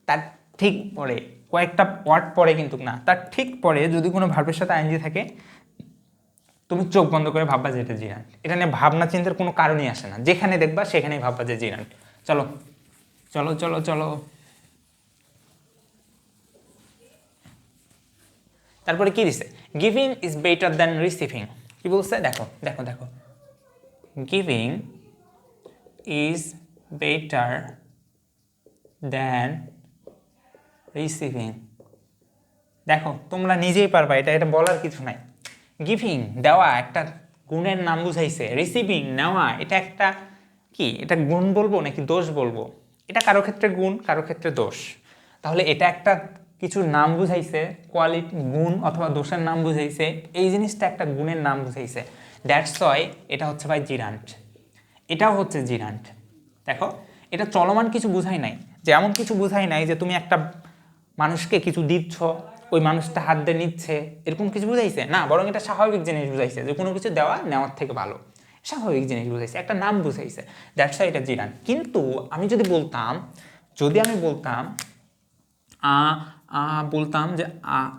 তার ঠিক পরে, কয়েকটা ওয়ার্ড পরে কিন্তু না, তার ঠিক পরে যদি কোনো ভার্বের সাথে আইএনজি থাকে তুমি চোখ বন্ধ করে ভাববা যে এটা জিরান্ট, এটা নিয়ে ভাবনা চিন্তার কোনো কারণই আসে না, যেখানে দেখবা সেখানেই ভাববা যে জিরান্ট। চলো চলো চলো চলো, তারপরে কি দিছে, giving is better than receiving, কি বলছে দেখো দেখো দেখো, giving is better than receiving. দেখো তোমরা নিজেই পারবা, এটা এটা বলার কিছু নাই। গিভিং দেওয়া একটা গুণের নাম বুঝাইছে, রিসিভিং নেওয়া এটা একটা কি, এটা গুণ বলবো নাকি দোষ বলবো, এটা কারো ক্ষেত্রে গুণ কারো ক্ষেত্রে দোষ, তাহলে এটা একটা কিছুর নাম বুঝাইছে, কোয়ালিটি গুণ অথবা দোষের নাম বুঝাইছে, এই জিনিসটা একটা গুণের নাম বুঝাইছে, দ্যাটস ওয়াই এটা হচ্ছে ভাই জিরান্ট, এটাও হচ্ছে জিরান্ট। দেখো এটা চলমান কিছু বুঝাই নাই, যে এমন কিছু বুঝাই নাই যে তুমি একটা মানুষকে কিছু দিচ্ছ, ওই মানুষটা হাত দিয়ে নিচ্ছে, এরকম কিছু বুঝাইছে না, বরং এটা স্বাভাবিক জিনিস বুঝাইছে, যে কোনো কিছু দেওয়া নেওয়ার থেকে ভালো, স্বাভাবিক জিনিস বুঝাইছে, একটা নাম বুঝাইছে, দ্যাটস ওয়াই এটা জিরান্ট। কিন্তু আমি যদি বলতাম, যদি আমি বলতাম বলতাম যে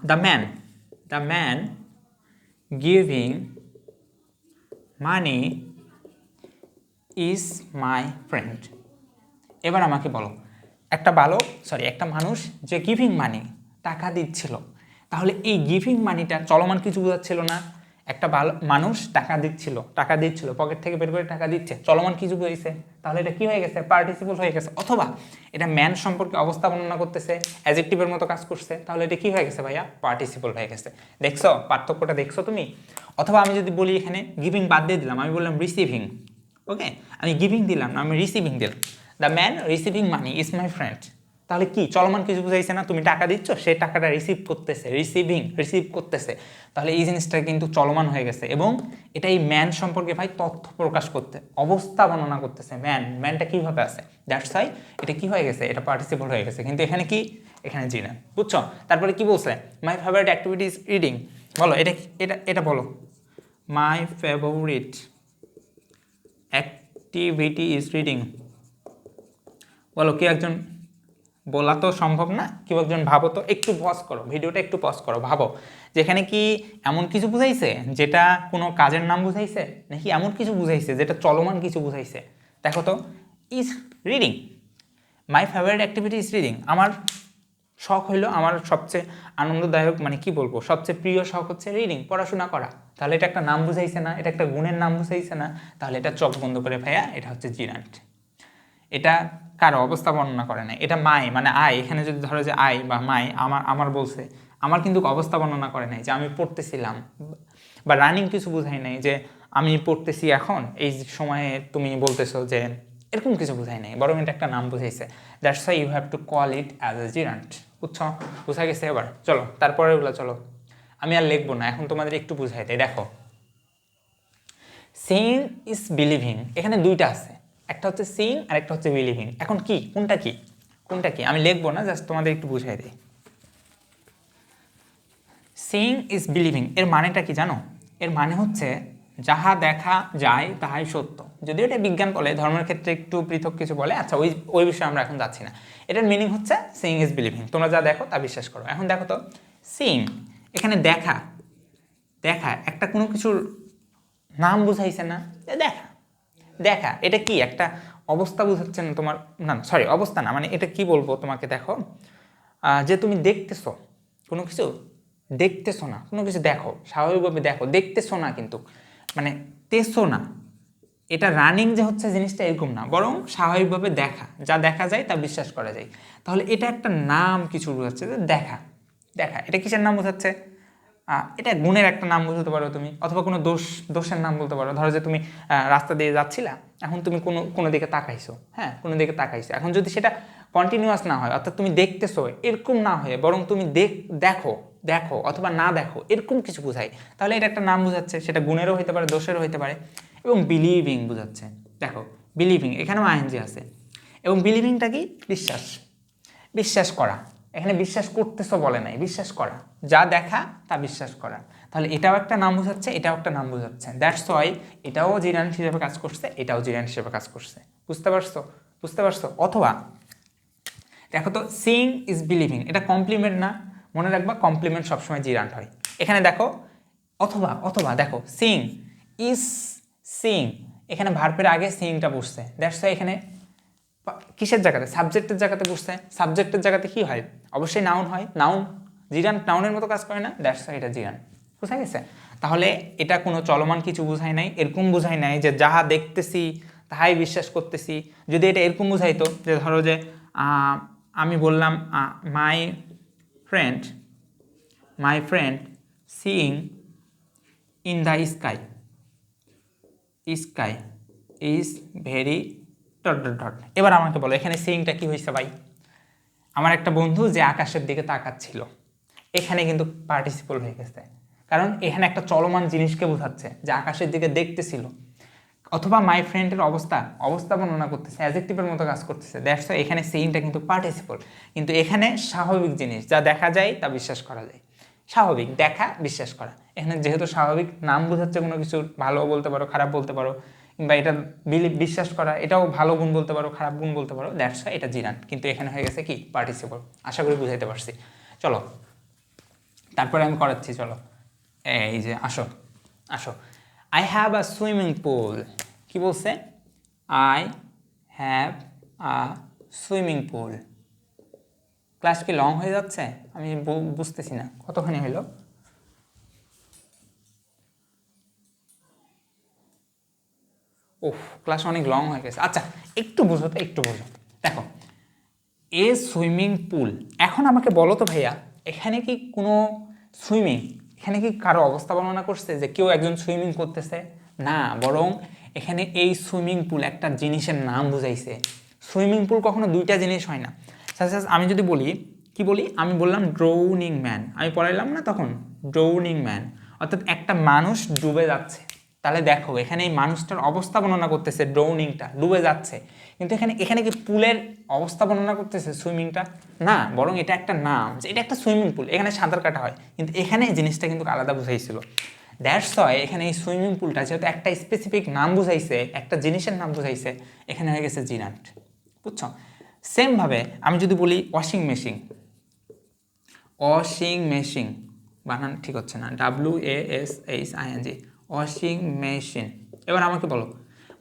the man giving money is my friend. এবার আমাকে বলো, একটা মানুষ যে গিভিং মানি টাকা দিচ্ছিল, তাহলে এই গিভিং মানিটা চলমান কিছু বোঝাচ্ছিল না, একটা ভালো মানুষ টাকা দিচ্ছিল পকেট থেকে বের করে টাকা দিচ্ছে, চলমান কিছু বুঝাইছে, তাহলে এটা কি হয়ে গেছে, পার্টিসিপল হয়ে গেছে। অথবা এটা ম্যান সম্পর্কে অবস্থা বর্ণনা করতেছে, অ্যাডজেক্টিভের মতো কাজ করছে, তাহলে এটা কি হয়ে গেছে ভাইয়া, পার্টিসিপল হয়ে গেছে। দেখছো পার্থক্যটা, দেখছো তুমি? অথবা আমি যদি বলি এখানে গিভিং বাদ দিয়ে দিলাম, আমি বললাম রিসিভিং, ওকে, আমি গিভিং দিলাম না, আমি রিসিভিং দিলাম, the man receiving money is my friend, তাহলে কি চলমান কিছু বুঝাইছে না, তুমি টাকা দিচ্ছ, সে টাকাটা রিসিভ করতেছে, তাহলে এই জিনিসটা কিন্তু চলমান হয়ে গেছে। এবং এটা এই ম্যান সম্পর্কে ভাই তথ্য প্রকাশ করতে, অবস্থা বর্ণনা করতেছে, ম্যানটা কীভাবে আছে, দ্যাটস ওয়াই এটা কি হয়ে গেছে, এটা পার্টিসিপল হয়ে গেছে। কিন্তু এখানে কি, এখানে জি না, বুঝছো? তারপরে কি বলছে, my favourite activity is reading, বলো এটা এটা এটা বলো, my favourite activity is reading, বলো কি একজন, বলা তো সম্ভব না, কেউ একজন ভাবো তো, একটু পজ করো, ভিডিওটা একটু পজ করো, ভাবো যেখানে কি এমন কিছু বুঝাইছে যেটা কোনো কাজের নাম বুঝাইছে, নাকি এমন কিছু বুঝাইছে যেটা চলমান কিছু বুঝাইছে। দেখো তো, is reading, my favourite activity is reading, আমার শখ হইলো, আমার সবচেয়ে আনন্দদায়ক মানে কি বলবো, সবচেয়ে প্রিয় শখ হচ্ছে রিডিং, পড়াশোনা করা, তাহলে এটা একটা নাম বুঝাইছে না, এটা একটা গুণের নাম বুঝাইছে না, তাহলে এটা চোখ বন্ধ করে ভাইয়া এটা হচ্ছে জিরান্ট। এটা কারো অবস্থা বর্ণনা করে না, এটা মাই মানে আই, এখানে যদি ধরো যে আই বা মাই আমার বলছে, আমার কিন্তু অবস্থা বর্ণনা করে নাই যে আমি পড়তেছিলাম, বা রানিং কিছু বুঝাই নাই যে আমি পড়তেছি এখন এই সময়ে তুমি বলতেছো যে, এরকম কিছু বুঝাই নাই, বরং এটা একটা নাম বুঝাইছে, that's why you have to call it as a gerund. বুঝছো? বুঝা গেছে এবার? চলো তারপরে ওগুলো, চলো আমি আর লিখবো না, এখন তোমাদের একটু বুঝাই দেয়। দেখো সিইং ইজ বিলিভিং, এখানে দুইটা আছে, একটা হচ্ছে সিইং আর একটা হচ্ছে বিলিভিং। এখন কি, কোনটা কি আমি লিখবো না, জাস্ট তোমাদের একটু বুঝাই দিই। সিইং ইজ বিলিভিং এর মানেটা কি জানো? এর মানে হচ্ছে যাহা দেখা যায় তাহাই সত্য। যদিও এটা বিজ্ঞান বলে, ধর্মের ক্ষেত্রে একটু পৃথক কিছু বলে, আচ্ছা ওই বিষয়ে আমরা এখন যাচ্ছি না। এটার মিনিং হচ্ছে সিইং ইজ বিলিভিং, তোমরা যা দেখো তা বিশ্বাস করো। এখন দেখো তো, সিইং এখানে দেখা, দেখা একটা কোনো কিছুর নাম বুঝাইছে না, দেখা দেখা এটা কি একটা অবস্থা বুঝাচ্ছে না তোমার, না সরি অবস্থা না, মানে এটা কি বলবো তোমাকে, দেখো যে তুমি দেখতেছো কোনো কিছু, দেখতেছো না কোনো কিছু, দেখো স্বাভাবিকভাবে দেখো, দেখতেছো না কিন্তু মানে তেছো না, এটা রানিং যে হচ্ছে জিনিসটা এরকম না, বরং স্বাভাবিকভাবে দেখা, যা দেখা যায় তা বিশ্বাস করা যায়। তাহলে এটা একটা নাম কিছু বোঝাচ্ছে যে দেখা, দেখা এটা কিসের নাম বোঝাচ্ছে? এটা গুণের একটা নাম বলতে পারো তুমি, অথবা কোনো দোষের নাম বলতে পারো। ধরো যে তুমি রাস্তা দিয়ে যাচ্ছিলা, এখন তুমি কোনো দিকে তাকাইছো, হ্যাঁ কোনো দিকে তাকাইছো, এখন যদি সেটা কন্টিনিউয়াস না হয়, অর্থাৎ তুমি দেখতেছো এরকম না হয়ে বরং তুমি দেখো দেখো অথবা না দেখো এরকম কিছু বোঝায়, তাহলে এটা একটা নাম বোঝাচ্ছে, সেটা গুণেরও হইতে পারে দোষেরও হইতে পারে। এবং বিলিভিং বোঝাচ্ছে, দেখো বিলিভিং এখানেও আইএনজি আছে, এবং বিলিভিংটা কি? বিশ্বাস, বিশ্বাস করা, এখানে বিশ্বাস করতেছো বলে নাই, বিশ্বাস করা, যা দেখা তা বিশ্বাস করা। তাহলে এটাও একটা নাম বোঝাচ্ছে, এটাও একটা নাম বোঝাচ্ছে, দ্যাটস ওয়াই এটাও জিরান্ট হিসেবে কাজ করছে, এটাও জিরান্ট হিসেবে কাজ করছে। বুঝতে পারছো? বুঝতে পারছো? অথবা দেখো তো, সিইং ইজ বিলিভিং, এটা কমপ্লিমেন্ট না, মনে রাখবা কমপ্লিমেন্ট সবসময় জিরান্ট হয়। এখানে দেখো অথবা, অথবা দেখো সিইং ইজ সিইং, এখানে ভার্বের আগে সিইংটা বসছে, দ্যাটস ওয়াই এখানে কিসের জায়গাতে? সাবজেক্টের জায়গাতে বসছে, সাবজেক্টের জায়গাতে কি হয়? অবশ্যই নাউন হয়, নাউন জিরান্ট নাউনের মতো কাজ করে না, দ্যাটস ওয়াই এটা জিরান্ট। বুঝা গেছে? তাহলে এটা কোনো চলমান কিছু বোঝায় নাই, এরকম বোঝায় নাই যে যাহা দেখতেছি তাহাই বিশ্বাস করতেছি। যদি এটা এরকম বোঝাইতো যে ধরো যে আমি বললাম my friend, my friend seeing in the sky, sky is very dot dot dot. এবার আমাকে বলো এখানে সিইংটা কি হয়েছে ভাই? আমার একটা বন্ধু যে আকাশের দিকে তাকাচ্ছিল, এখানে কিন্তু পার্টিসিপল হয়ে গেছে, কারণ এখানে একটা চলমান জিনিসকে বোঝাচ্ছে যে আকাশের দিকে দেখতেছিল। অথবা মাই ফ্রেন্ডের অবস্থা, অবস্থা বর্ণনা করতেছে, অ্যাডজেক্টিভের মতো কাজ করতেছে, দ্যাটস ওয়াই এখানে সিইংটা কিন্তু পার্টিসিপল। কিন্তু এখানে স্বাভাবিক জিনিস যা দেখা যায় তা বিশ্বাস করা যায়, স্বাভাবিক দেখা বিশ্বাস করা। এখানে যেহেতু স্বাভাবিক নাম বোঝাচ্ছে কোনো কিছু, ভালো বলতে পারো খারাপ বলতে পারো, কিংবা এটা বিশ্বাস করা, এটাও ভালো গুণ বলতে পারো খারাপ গুণ বলতে পারো, দ্যাটস ওয়াই এটা জিরান্ট। কিন্তু এখানে হয়ে গেছে কি? পার্টিসিপল। আশা করি বুঝাইতে পারছি। চলো তারপরে আমি করাচ্ছি, চলো এই যে আসো আসো। I have a swimming pool, কি বলছে? I have a swimming pool. Class কি লং হয়ে যাচ্ছে? আমি বুঝতেছি না কতখানি হইলো। ওহ, ক্লাস অনেক লং হয়ে গেছে। আচ্ছা একটু বুঝো তো, একটু বুঝো। দেখো এ সুইমিং পুল, এখন আমাকে বলো তো ভাইয়া, এখানে কি কোনো সুইমিং, এখানে কি কারো অবস্থা বর্ণনা করছে যে কেউ একজন সুইমিং করতেছে? না, বরং এখানে এই সুইমিং পুল একটা জিনিসের নাম বুঝাইছে। সুইমিং পুল কখনো দুইটা জিনিস হয় না। সাপোজ আমি যদি বলি, কি বলি, আমি বললাম ড্রৌনিং ম্যান, আমি পড়াইলাম না তখন, ড্রৌনিং ম্যান, অর্থাৎ একটা মানুষ ডুবে যাচ্ছে। তাহলে দেখো এখানে এই মানুষটার অবস্থা বর্ণনা করতেছে, ড্রৌনিংটা ডুবে যাচ্ছে, কিন্তু এখানে এখানে কি পুলের অবস্থা বর্ণনা করতেছে সুইমিংটা? না, বরং এটা একটা নাম, যে এটা একটা সুইমিং পুল, এখানে সাঁতার কাটা হয়, কিন্তু এখানে জিনিসটা কিন্তু আলাদা বুঝাইছিল। দ্যাটস ওয়াই এখানে এই সুইমিং পুলটা যেহেতু একটা স্পেসিফিক নাম বুঝাইছে, একটা জিনিসের নাম বুঝাইছে, এখানে হয়ে গেছে জিরান্ট। বুঝছো? সেমভাবে আমি যদি বলি ওয়াশিং মেশিন, ওয়াশিং মেশিন, বানান ঠিক হচ্ছে না, WASHING, ওয়াশিং মেশিন। এবার আমাকে বলো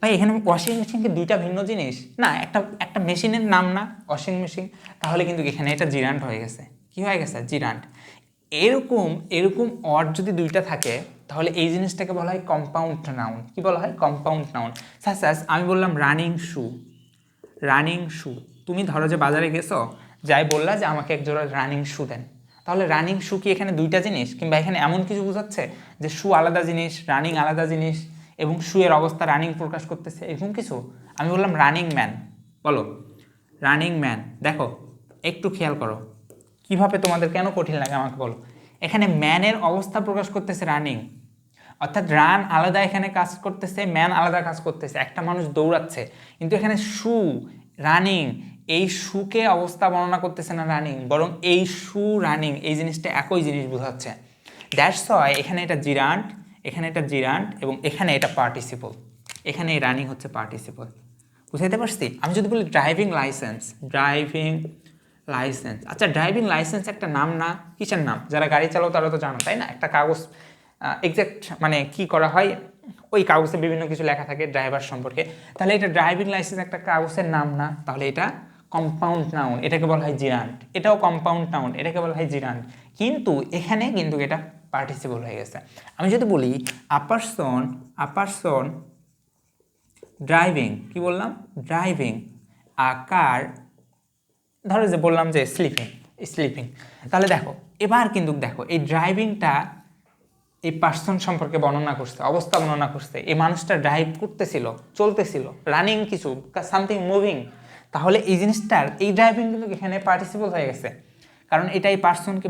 ভাই এখানে ওয়াশিং মেশিন কি দুইটা ভিন্ন জিনিস? না, একটা একটা মেশিনের নাম না ওয়াশিং মেশিন, তাহলে কিন্তু এখানে এটা জিরান্ট হয়ে গেছে। কি হয়ে গেছে? জিরান্ট। এরকম এরকম ওয়ার্ড যদি দুইটা থাকে তাহলে এই জিনিসটাকে বলা হয় কম্পাউন্ড নাউন। কি বলা হয়? Compound noun. সাস আমি বললাম রানিং শু, রানিং শু, তুমি ধরো যে বাজারে গেছো, যাই বললা যে আমাকে এক জোড়া রানিং শু দেন, তাহলে রানিং শু কি এখানে দুইটা জিনিস? কিংবা এখানে এমন কিছু বোঝাচ্ছে যে শু আলাদা জিনিস, রানিং আলাদা জিনিস, এবং শুয়ের অবস্থা রানিং প্রকাশ করতেছে, এরকম কিছু? আমি বললাম রানিং ম্যান, বলো রানিং ম্যান। দেখো একটু খেয়াল করো কিভাবে, তোমাদের কেন কঠিন লাগে আমাকে বলো। এখানে ম্যানের অবস্থা প্রকাশ করতেছে রানিং, অর্থাৎ রান আলাদা এখানে কাজ করতেছে, ম্যান আলাদা কাজ করতেছে, একটা মানুষ দৌড়াচ্ছে, কিন্তু এখানে শু রানিং, এই শুকে অবস্থা বর্ণনা করতেছে না রানিং, বরং এই শু রানিং এই জিনিসটা একই জিনিস বোঝাচ্ছে। দ্যাটস ওয়াই এখানে এটা জিরান্ট, এখানে এটা জিরান্ট, এবং এখানে এটা পার্টিসিপল, এখানে এই রানিং হচ্ছে পার্টিসিপল। বুঝাইতে পারছি? আমি যদি বলি ড্রাইভিং লাইসেন্স, ড্রাইভিং লাইসেন্স, আচ্ছা ড্রাইভিং লাইসেন্স একটা নাম না? কিসের নাম? যারা গাড়ি চালাও তারা তো জানো, তাই না? একটা কাগজ এক্সাক্ট মানে কি করা হয়, ওই কাগজে বিভিন্ন কিছু লেখা থাকে ড্রাইভার সম্পর্কে, তাহলে এটা ড্রাইভিং লাইসেন্স একটা কাগজের নাম না, তাহলে এটা কম্পাউন্ড নাউন, এটাকে বলা হয় জিরান্ট। এটাও কম্পাউন্ড নাউন, এটাকে বলা হয় জিরান্ট। কিন্তু এখানে কিন্তু এটা পার্টিসিপল হয়ে গেছে। আমি যদি বলি আ পারসন ড্রাইভিং, কি বললাম, ড্রাইভিং আ কার, ধরো যে বললাম যে স্লিপিং, তাহলে দেখো এবার কিন্তু দেখো এই ড্রাইভিংটা এই পার্সন সম্পর্কে বর্ণনা করছে, অবস্থা বর্ণনা করছে, এই মানুষটা ড্রাইভ করতেছিল, চলতেছিল, রানিং কিছু, সামথিং মুভিং, তাহলে এই জিনিসটার এই ড্রাইভিং কিন্তু এখানে পার্টিসিপল হয়ে গেছে, কারণ এটা এই পার্সনকে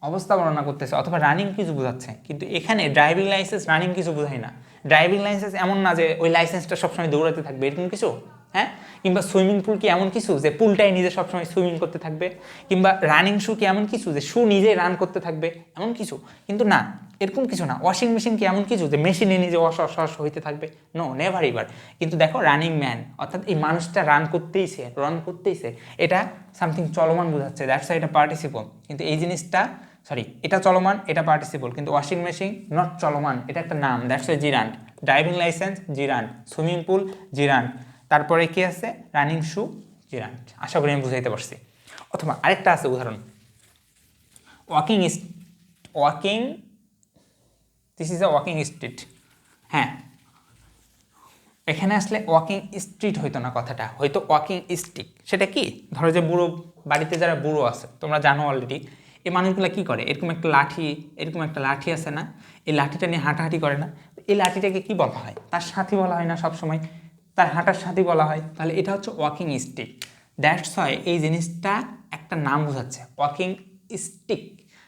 অবস্থা বর্ণনা করতেছে অথবা রানিং কিছু বোঝাচ্ছে। কিন্তু এখানে ড্রাইভিং লাইসেন্স রানিং কিছু বোঝায় না। ড্রাইভিং লাইসেন্স এমন না যে ওই লাইসেন্সটা সবসময় দৌড়াতে থাকবে এরকম কিছু, হ্যাঁ, কিংবা সুইমিং পুল কি এমন কিছু যে পুলটাই নিজে সবসময় সুইমিং করতে থাকবে, কিংবা রানিং শু কি এমন কিছু যে শু নিজেই রান করতে থাকবে এমন কিছু, কিন্তু না, এরকম কিছু না। ওয়াশিং মেশিন কি এমন কিছু যে মেশিনে নিজে ওয়াশ হইতে থাকবে, নো, নেভার এভার। কিন্তু দেখো রানিং ম্যান, অর্থাৎ এই মানুষটা রান করতেইছে, এটা সামথিং চলমান বোঝাচ্ছে, দ্যাটস এটা পার্টিসিপল। কিন্তু এই জিনিসটা এটা চলমান, এটা পার্টিসিপল, কিন্তু ওয়াশিং মেশিন নট চলমান, এটা একটা নাম, that's gerund. Driving licence gerund, swimming pool gerund, তারপরে কি আছে, রানিং শু জিরান্ট। আশা করি আমি বুঝাইতে পারছি। অথবা আরেকটা আছে উদাহরণ, walking this is a walking street. হ্যাঁ, এখানে আসলে ওয়াকিং স্ট্রিট হইতো না, কথাটা হয়তো ওয়াকিং স্টিক। সেটা কি, ধরো যে বুড়ো, বাড়িতে যারা বুড়ো আছে তোমরা জানো অলরেডি, এই মানুষগুলো কি করে, এরকম একটা লাঠি আছে না, এই লাঠিটা নিয়ে হাঁটাহাঁটি করে না, এই লাঠিটাকে কি বলা হয়, তার সাথী বলা হয় না সবসময়, তার হাঁটার সাথী বলা হয়, তাহলে এটা হচ্ছে ওয়াকিং স্টিক। দ্যাটস হয় এই জিনিসটা একটা নাম বোঝাচ্ছে, walking stick,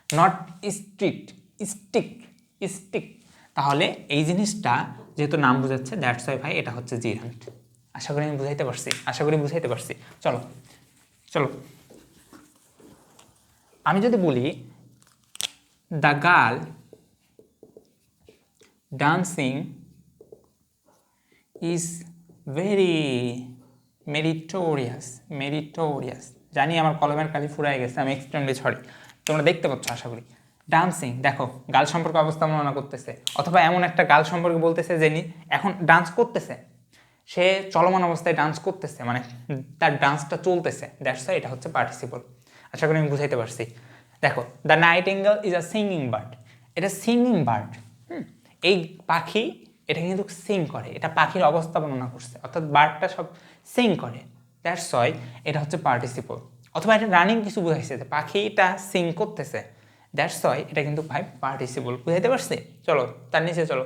not street, stick. তাহলে এই জিনিসটা যেহেতু নাম বোঝাচ্ছে, দ্যাটস ওয়াই ভাই এটা হচ্ছে জিরান্ট। আশা করি আমি বুঝাইতে পারছি। চলো আমি যদি বলি the girl dancing is very meritorious. জানি আমার কলমের কালি ফুরাই গেছে, আমি এক্সট্রিমলি সরি, তোমরা দেখতে পাচ্ছ আশা করি। ডান্সিং, দেখো গার্ল সম্পর্কে অবস্থা বর্ণনা করতেছে, অথবা এমন একটা গার্ল সম্পর্কে বলতেছে যে এখন ডান্স করতেছে, সে চলমান অবস্থায় ডান্স করতেছে, মানে তার ডান্সটা চলতেছে, দ্যাটস ওয়াই এটা হচ্ছে পার্টিসিপল। আশা করি আমি বুঝাইতে পারছি। দেখো the nightingale is a singing bird, এটা সিঙ্গিং বার্ড, এই পাখি এটা কিন্তু সিং করে, এটা পাখির অবস্থা বর্ণনা করছে, অর্থাৎ বার্ডটা সব সিং করে, দ্যাটস ওয়াই এটা হচ্ছে পার্টিসিপল। অথবা এটা রানিং কিছু বুঝাইছে, পাখিটা সিং করতেছে, দ্যাটস ওয়াই এটা কিন্তু ভাই পার্টিসিপল। বুঝাইতে পারছি? চলো তার নিচে চলো।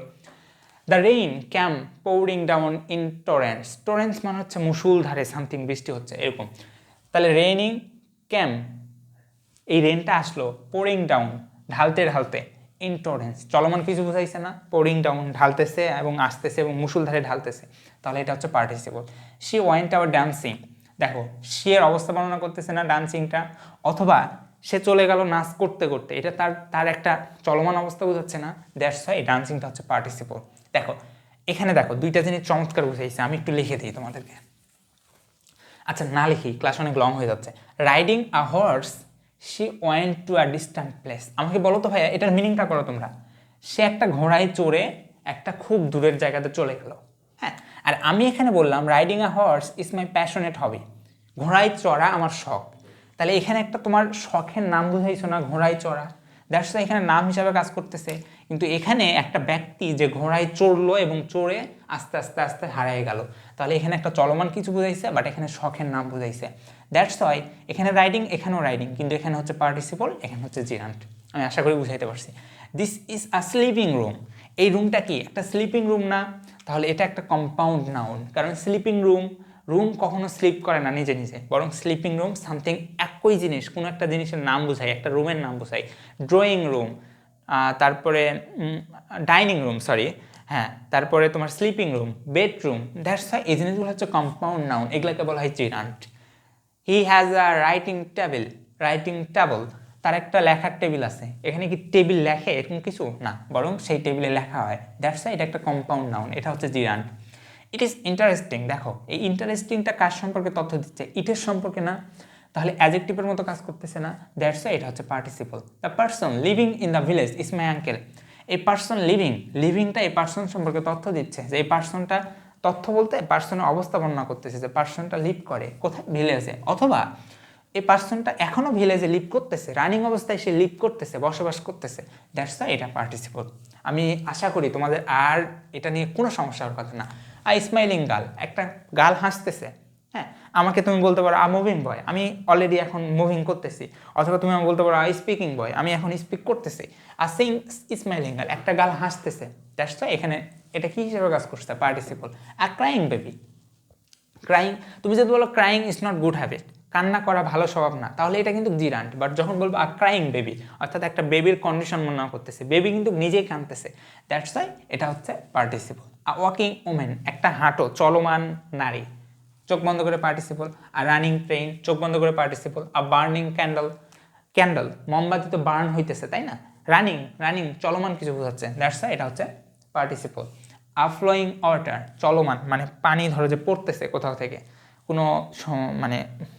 The rain came pouring down in torrents মানে হচ্ছে মুষলধারে সামথিং বৃষ্টি হচ্ছে এরকম, তাহলে রেইনিং ক্যাম, এই রেনটা আসলো, পোরিং ডাউন ঢালতে, ইন টরেন্টস চলমান কিছু বুঝাইছে না, পোরিং ডাউন ঢালতেছে এবং আসতেছে এবং মুষলধারে ঢালতেছে, তাহলে এটা হচ্ছে participle. She went out dancing, দেখো সি এর অবস্থা বর্ণনা করতেছে না ডান্সিংটা, অথবা সে চলে গেল নাচ করতে, এটা তার একটা চলমান অবস্থা বোঝাচ্ছে না, দ্যাটস ওয়াই ডান্সিংটা হচ্ছে পার্টিসিপল। দেখো এখানে দেখো দুইটা জিনিস চমৎকার বুঝাইছে, আমি একটু লিখে দিই তোমাদেরকে। আচ্ছা না লিখি, ক্লাস অনেক লং হয়ে যাচ্ছে। Riding a horse she went to a distant place, আমাকে বলো তো ভাইয়া এটার মিনিংটা করো তোমরা। সে একটা ঘোড়ায় চড়ে একটা খুব দূরের জায়গাতে চলে গেল, হ্যাঁ। আর আমি এখানে বললাম riding a horse is my passionate hobby, ঘোড়ায় চড়া আমার শখ, তাহলে এখানে একটা তোমার শখের নাম বুঝাইছো না, ঘোড়ায় চড়া, দ্যাটস এখানে নাম হিসাবে কাজ করতেছে। কিন্তু এখানে একটা ব্যক্তি যে ঘোড়ায় চড়লো এবং চড়ে আস্তে আস্তে হারিয়ে গেল, তাহলে এখানে একটা চলমান কিছু বুঝাইছে, বাট এখানে শখের নাম বুঝাইছে, দ্যাটস ওয়াই এখানে রাইডিং, এখানেও রাইডিং, কিন্তু এখানে হচ্ছে পার্টিসিপল, এখানে হচ্ছে জিরান্ট। আমি আশা করি বুঝাইতে পারছি। This is a sleeping room, এই রুমটা কি একটা স্লিপিং রুম না, তাহলে এটা একটা কম্পাউন্ড নাউন, কারণ স্লিপিং রুম কখনো স্লিপ করে না নিজে, বরং স্লিপিং রুম সামথিং একই জিনিস, কোনো একটা জিনিসের নাম বোঝায়, একটা রুমের নাম বোঝায়, ড্রয়িং রুম, তারপরে ডাইনিং রুম, হ্যাঁ, তারপরে তোমার sleeping room, bedroom, that's why এই জিনিসগুলো হচ্ছে কম্পাউন্ড নাউন, এগুলোকে বলা হয় gerund. He has a writing table, তার একটা লেখার টেবিল আছে, এখানে কি টেবিল লেখে এরকম কিছু না, বরং সেই টেবিলে লেখা হয়, দ্যাটস ওয়াই এটা একটা কম্পাউন্ড নাউন, এটা হচ্ছে জিরান্ট। ইট ইজ ইন্টারেস্টিং, দেখো এই ইন্টারেস্টিংটা কার সম্পর্কে তথ্য দিচ্ছে, ইটের সম্পর্কে না, তাহলে অ্যাডজেক্টিভের মতো কাজ করতেছে না, দ্যাটস ওয়াই এটা হচ্ছে participle. The person living in the village is my uncle, এই পার্সন লিভিংটা এই পার্সন সম্পর্কে তথ্য দিচ্ছে, যে এই পার্সনটা, তথ্য বলতে পার্সনের অবস্থা বর্ণনা করতেছে, যে পার্সনটা লিভ করে কোথায়, ভিলেজে, অথবা এই পার্সনটা এখনো ভিলেজে লিভ করতেছে, রানিং অবস্থায় সে লিভ করতেছে, বসবাস করতেছে, দ্যাটস ওয়াই এটা পার্টিসিপল। আমি আশা করি তোমাদের আর এটা নিয়ে কোনো সমস্যা হওয়ার কথা না। আই স্মাইলিং গার্ল, একটা গার্ল হাসতেছে, হ্যাঁ, আমাকে তুমি বলতে পারো আ মুভিং বয়, আমি অলরেডি এখন মুভিং করতেছি, অথবা তুমি আমাকে বলতে পারো আই স্পিকিং বয়, আমি এখন স্পিক করতেছি। আর সেই স্মাইলিং গার্ল, একটা গার্ল হাসতেছে, দ্যাটস ওয়াই এখানে এটা কি হিসেবে কাজ করছে, participle. Are crying baby, crying, তুমি যদি বলো crying is not good habit, কান্না করা ভালো স্বভাব না, তাহলে এটা কিন্তু জিরান্ট। বাট যখন বলবো আ ক্রাইং বেবি, অর্থাৎ একটা বেবির কন্ডিশন বর্ণনা করতেছে, বেবি কিন্তু নিজেই কাঁদতেছে, দ্যাটস ওয়াই এটা হচ্ছে পার্টিসিপল। আ ওয়াকিং ওমেন, একটা হাঁটো, চলমান নারী, চোখ বন্ধ করে পার্টিসিপল। আর রানিং ট্রেন, চোখ বন্ধ করে পার্টিসিপল। আ বার্নিং ক্যান্ডেল, মোমবাতি তো বার্ন হইতেছে, তাই না? রানিং চলমান কিছু বোঝাচ্ছে, দ্যাটস ওয়াই এটা হচ্ছে পার্টিসিপল। আ ফ্লোয়িং ওয়াটার, চলমান, মানে পানি ধরো যে পড়তেছে কোথাও থেকে, কোনো মানে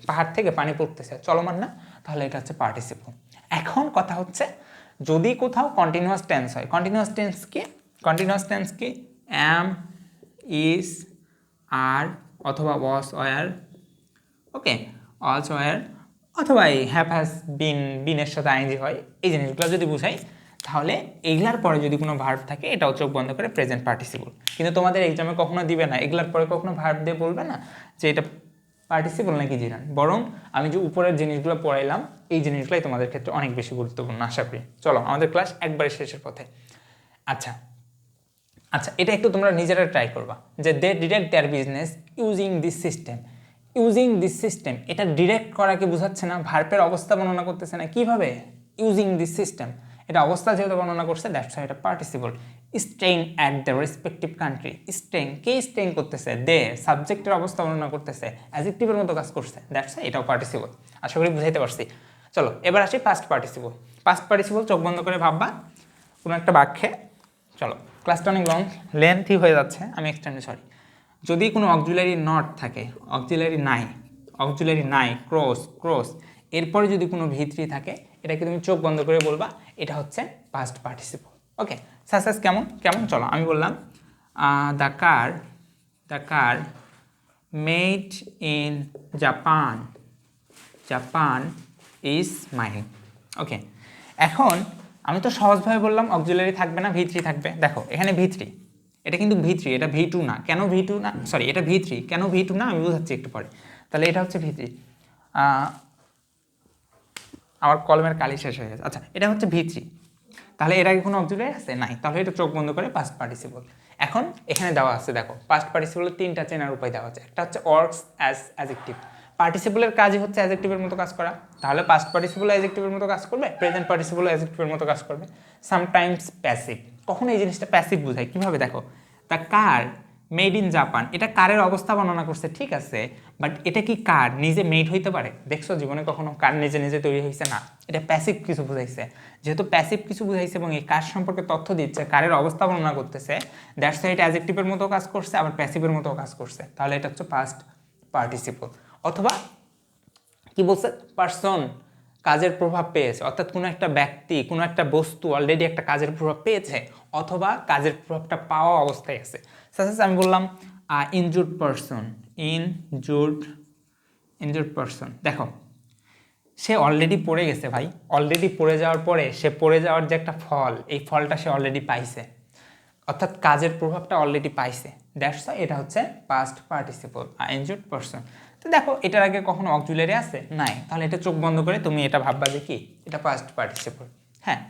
পাহাড় থেকে পানি পড়তেছে, চলমান না, তাহলে এটা হচ্ছে পার্টিসিপল। এখন কথা হচ্ছে যদি কোথাও কন্টিনিউয়াস টেন্স হয়, কন্টিনিউয়াস টেন্স কি অ্যাম, ইজ, আর, অথবা ওয়াজ, ওয়ার, ওকে, ওয়াজ, ওয়ার, অথবা এই হ্যাভ, হ্যাজ, বিনের সাথে আইএনজি হয়, এই জিনিসগুলো যদি বুঝাই, তাহলে এইগুলার পরে যদি কোনো ভার্ব থাকে এটাও চোখ বন্ধ করে প্রেজেন্ট পার্টিসিপল। কিন্তু তোমাদের এক্সামে কখনো দিবে না, এগুলার পরে কখনো ভার্ব দিয়ে বলবে না যে এটা পার্টিসিপল নাকি জিরান। বরং আমি যে উপরের জিনিসগুলো পড়াইলাম, এই জিনিসগুলোই তোমাদের ক্ষেত্রে অনেক বেশি গুরুত্বপূর্ণ আশা করি। চলো আমাদের ক্লাস একবারে শেষের পথে। আচ্ছা, এটা একটু তোমরা নিজেরা ট্রাই করবা, যে they direct their business using this system. এটা ডিরেক্ট করাকে বোঝাচ্ছে না, ভার্বের অবস্থা বর্ণনা করতেছে না, কিভাবে, ইউজিং দিস সিস্টেম, এটা অবস্থা যেহেতু বর্ণনা করছে, দ্যাটস ওয়াই এটা participle. Staying at the respective country, staying করতেছে, দে সাবজেক্টের অবস্থা বর্ণনা করতেছে, অ্যাডজেক্টিভের মতো কাজ করছে, দ্যাটস ওয়াই এটাও পার্টিসিপল। আশা করি বুঝাইতে পারছি। চলো এবার আসি পাস্ট পার্টিসিপল। চোখ বন্ধ করে ভাববা কোনো একটা বাক্যে, চলো ক্লাসটা অনেক লেন্থি হয়ে যাচ্ছে, আমি সরি। যদি কোনো অক্সিলারি নট থাকে, অক্সিলারি নাই, ক্রস, এরপরে যদি কোনো ভিত্রি থাকে, এটাকে তুমি চোখ বন্ধ করে বলবা এটা হচ্ছে পাস্ট পার্টিসিপল। ওকে, সাসেস কেমন চলো আমি বললাম the car made in Japan is mine. Okay, এখন আমি তো সহজভাবে বললাম অক্সিলারি থাকবে না, ভিত্রি থাকবে। দেখো এখানে ভিত্রি, এটা কিন্তু ভিত্রি, এটা V2 না। কেন V2 না, সরি এটা ভিত্রি, কেন V2 না আমি বোঝাচ্ছি একটু পরে। তাহলে এটা হচ্ছে ভিত্রি, আমার কলমের কালি শেষ হয়ে গেছে। আচ্ছা, এটা হচ্ছে ভিত্রি, তাহলে এর আগে কোনো অক্সিলারি আছে নাই, তাহলে এটা চোখ বন্ধ করে পাস্ট পার্টিসিপল। এখন এখানে দেওয়া আছে, দেখো পাস্ট পার্টিসিপলের 3টা চেনার উপায় দেওয়া আছে। একটা হচ্ছে ওয়ার্কস অ্যাজ অ্যাডজেক্টিভ, পার্টিসিপলের কাজই হচ্ছে অ্যাডজেক্টিভের মতো কাজ করা, তাহলে পাস্ট পার্টিসিপল অ্যাডজেক্টিভের মতো কাজ করবে, প্রেজেন্ট পার্টিসিপল অ্যাডজেক্টিভের মতো কাজ করবে। সামটাইমস প্যাসিভ, কখনো এই জিনিসটা প্যাসিভ বোঝায়, কিভাবে দেখো, the car made in Japan, এটা কারের অবস্থা বর্ণনা করছে, ঠিক আছে, বাট এটা কি কার নিজে মেড হইতে পারে? দেখছো জীবনে কখনো কার নিজে তৈরি হয়েছে? না, এটা প্যাসিভ কিছু বুঝাইছে। যেহেতু প্যাসিভ কিছু বুঝাইছে এবং এই কার সম্পর্কে তথ্য দিচ্ছে, কারের অবস্থা বর্ণনা করতেছে, দ্যাটস ওয়াই এটা অ্যাডজেক্টিভের মতো কাজ করছে, আবার প্যাসিভের মতো কাজ করছে, তাহলে এটা হচ্ছে পাস্ট পার্টিসিপল। অথবা কি বলছে, পার্সন কাজের প্রভাব পেয়েছে, অর্থাৎ কোনো একটা ব্যক্তি, কোনো একটা বস্তু অলরেডি একটা কাজের প্রভাব পেয়েছে, অথবা কাজের প্রভাবটা পাওয়া অবস্থায় আছে। সাপোজ আমি বললাম ইনজুর্ড পারসন, দেখো সে অলরেডি পড়ে গেছে ভাই, অলরেডি পড়ে যাওয়ার পরে সে পড়ে যাওয়ার যে একটা ফল, এই ফলটা সে অলরেডি পাইছে, অর্থাৎ কাজের প্রভাবটা অলরেডি পাইছে, দ্যাটস ওয়াই এটা হচ্ছে পাস্ট পার্টিসিপল, ইনজুর্ড পারসন। তো দেখো এটার আগে কখনো অক্সিলারি আছে নাই, তাহলে এটা চোখ বন্ধ করে তুমি এটা ভাববা যে কি এটা পাস্ট পার্টিসিপল। হ্যাঁ,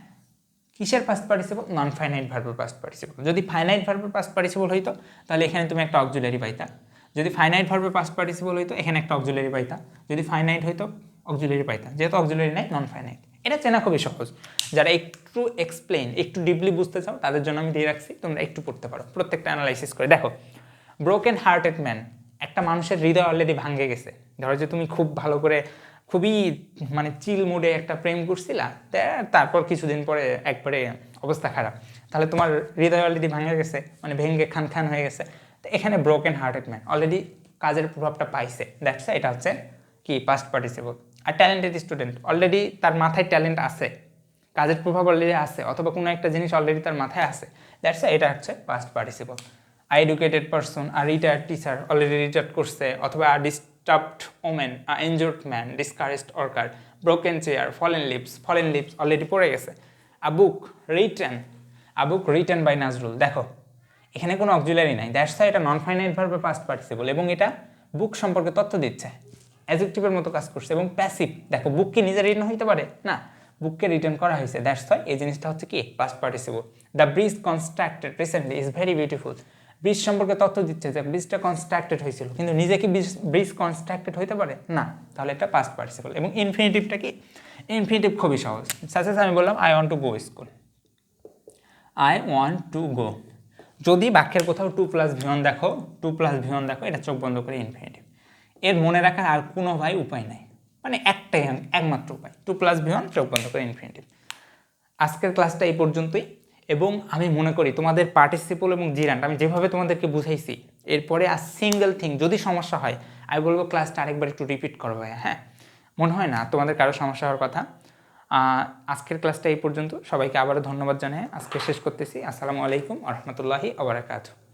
কিসের পাস্ট পার্টিসিপল? নন ফাইনাইট ভার্বের পাস্ট পার্টিসিপল। যদি ফাইনাইট ভার্বের পাস্ট পার্টিসিপল হইতো তাহলে এখানে তুমি একটা অক্সিলারি পাইতা, যদি ফাইনাইট ভার্বের পাস্ট পার্টিসিপল হইতো এখানে একটা অক্সিলারি পাইতা, যদি ফাইনাইট হইতো অক্সিলারি পাইতা, যেহেতু অক্সিলারি নাই নন ফাইনাইট। এটা চেনা খুবই সহজ, যারা একটু একটু ডিপলি বুঝতে চাও তাদের জন্য আমি দিয়ে রাখছি, তোমরা একটু পড়তে পারো, প্রত্যেকটা অ্যানালাইসিস করে দেখো। ব্রোকেন হার্টেড ম্যান, একটা মানুষের হৃদয় অলরেডি ভাঙে গেছে, ধরো যে তুমি খুব ভালো করে খুবই মানে চিল মুডে একটা প্রেম করছিলা, তারপর কিছুদিন পরে একবারে অবস্থা খারাপ, তাহলে তোমার হৃদয় অলরেডি ভাঙে গেছে, মানে ভেঙে খান হয়ে গেছে। তো এখানে ব্রোকেন হার্টেড ম্যান অলরেডি কাজের প্রভাবটা পাইছে, দ্যাটস এটা হচ্ছে কি পাস্ট পার্টিসিপল। আর ট্যালেন্টেড স্টুডেন্ট, অলরেডি তার মাথায় ট্যালেন্ট আছে, কাজের প্রভাব অলরেডি আছে অথবা কোনো একটা জিনিস অলরেডি তার মাথায় আছে, দ্যাটস এটা হচ্ছে past participle. A educated person, আর রিটায়ার্ড টিচার অলরেডি রিটায়ার্ড করছে, অথবা a disturbed women, a injured man, discouraged worker, broken chair, fallen leaves already পড়ে গেছে। A book written by Nazrul. দেখো এখানে কোনো অক্সিলারি নাই, দ্যাটস এটা নন ফাইনাইট ভার্বের পাস্ট পার্টিসিপল এবং এটা বুক সম্পর্কে তথ্য দিচ্ছে, অ্যাডজেক্টিভের মতো কাজ করছে। এবং প্যাসিভ, দেখো বুক কি নিজে রিটার্ন হইতে পারে না, বুককে রিটার্ন করা হয়েছে, দ্যাটস এই জিনিসটা হচ্ছে কি past participle. The bridge constructed recently is very beautiful. Bridge সম্পর্কে তথ্য দিচ্ছে যে ব্রিজটা কনস্ট্রাক্টেড হয়েছিল, কিন্তু নিজে কি ব্রিজ কনস্ট্রাক্টেড হইতে পারে না, তাহলে এটা পাস্ট পার্টিসিপল। এবং ইনফিনিটিভটা কি, ইনফিনিটিভ খুবই সহজ। সাজেস আমি বললাম I want to go school, I want to go. যদি বাক্যের কোথাও 2+V1 দেখো, 2+V1 দেখো, এটা চোখ বন্ধ করে ইনফিনিটিভ। এর মনে রাখার আর কোনো উপায় নাই, মানে একটাই একমাত্র উপায়, 2+V1 চোখ বন্ধ করে ইনফিনিটিভ। আজকের ক্লাসটা এই পর্যন্তই, এবং আমি মনে করি তোমাদের পার্টিসিপল এবং জিরান্ট আমি যেভাবে তোমাদেরকে বুঝাইছি, এরপরে আর সিঙ্গেল থিং যদি সমস্যা হয় আমি বলবো ক্লাসটা আরেকবার একটু রিপিট করবে। হ্যাঁ, মনে হয় না তোমাদের কারো সমস্যা হওয়ার কথা। আজকের ক্লাসটা এই পর্যন্ত, সবাইকে আবারও ধন্যবাদ জানিয়ে আজকে শেষ করতেছি। আসসালামু আলাইকুম ওয়া রাহমাতুল্লাহি ওয়া বারাকাতুহু।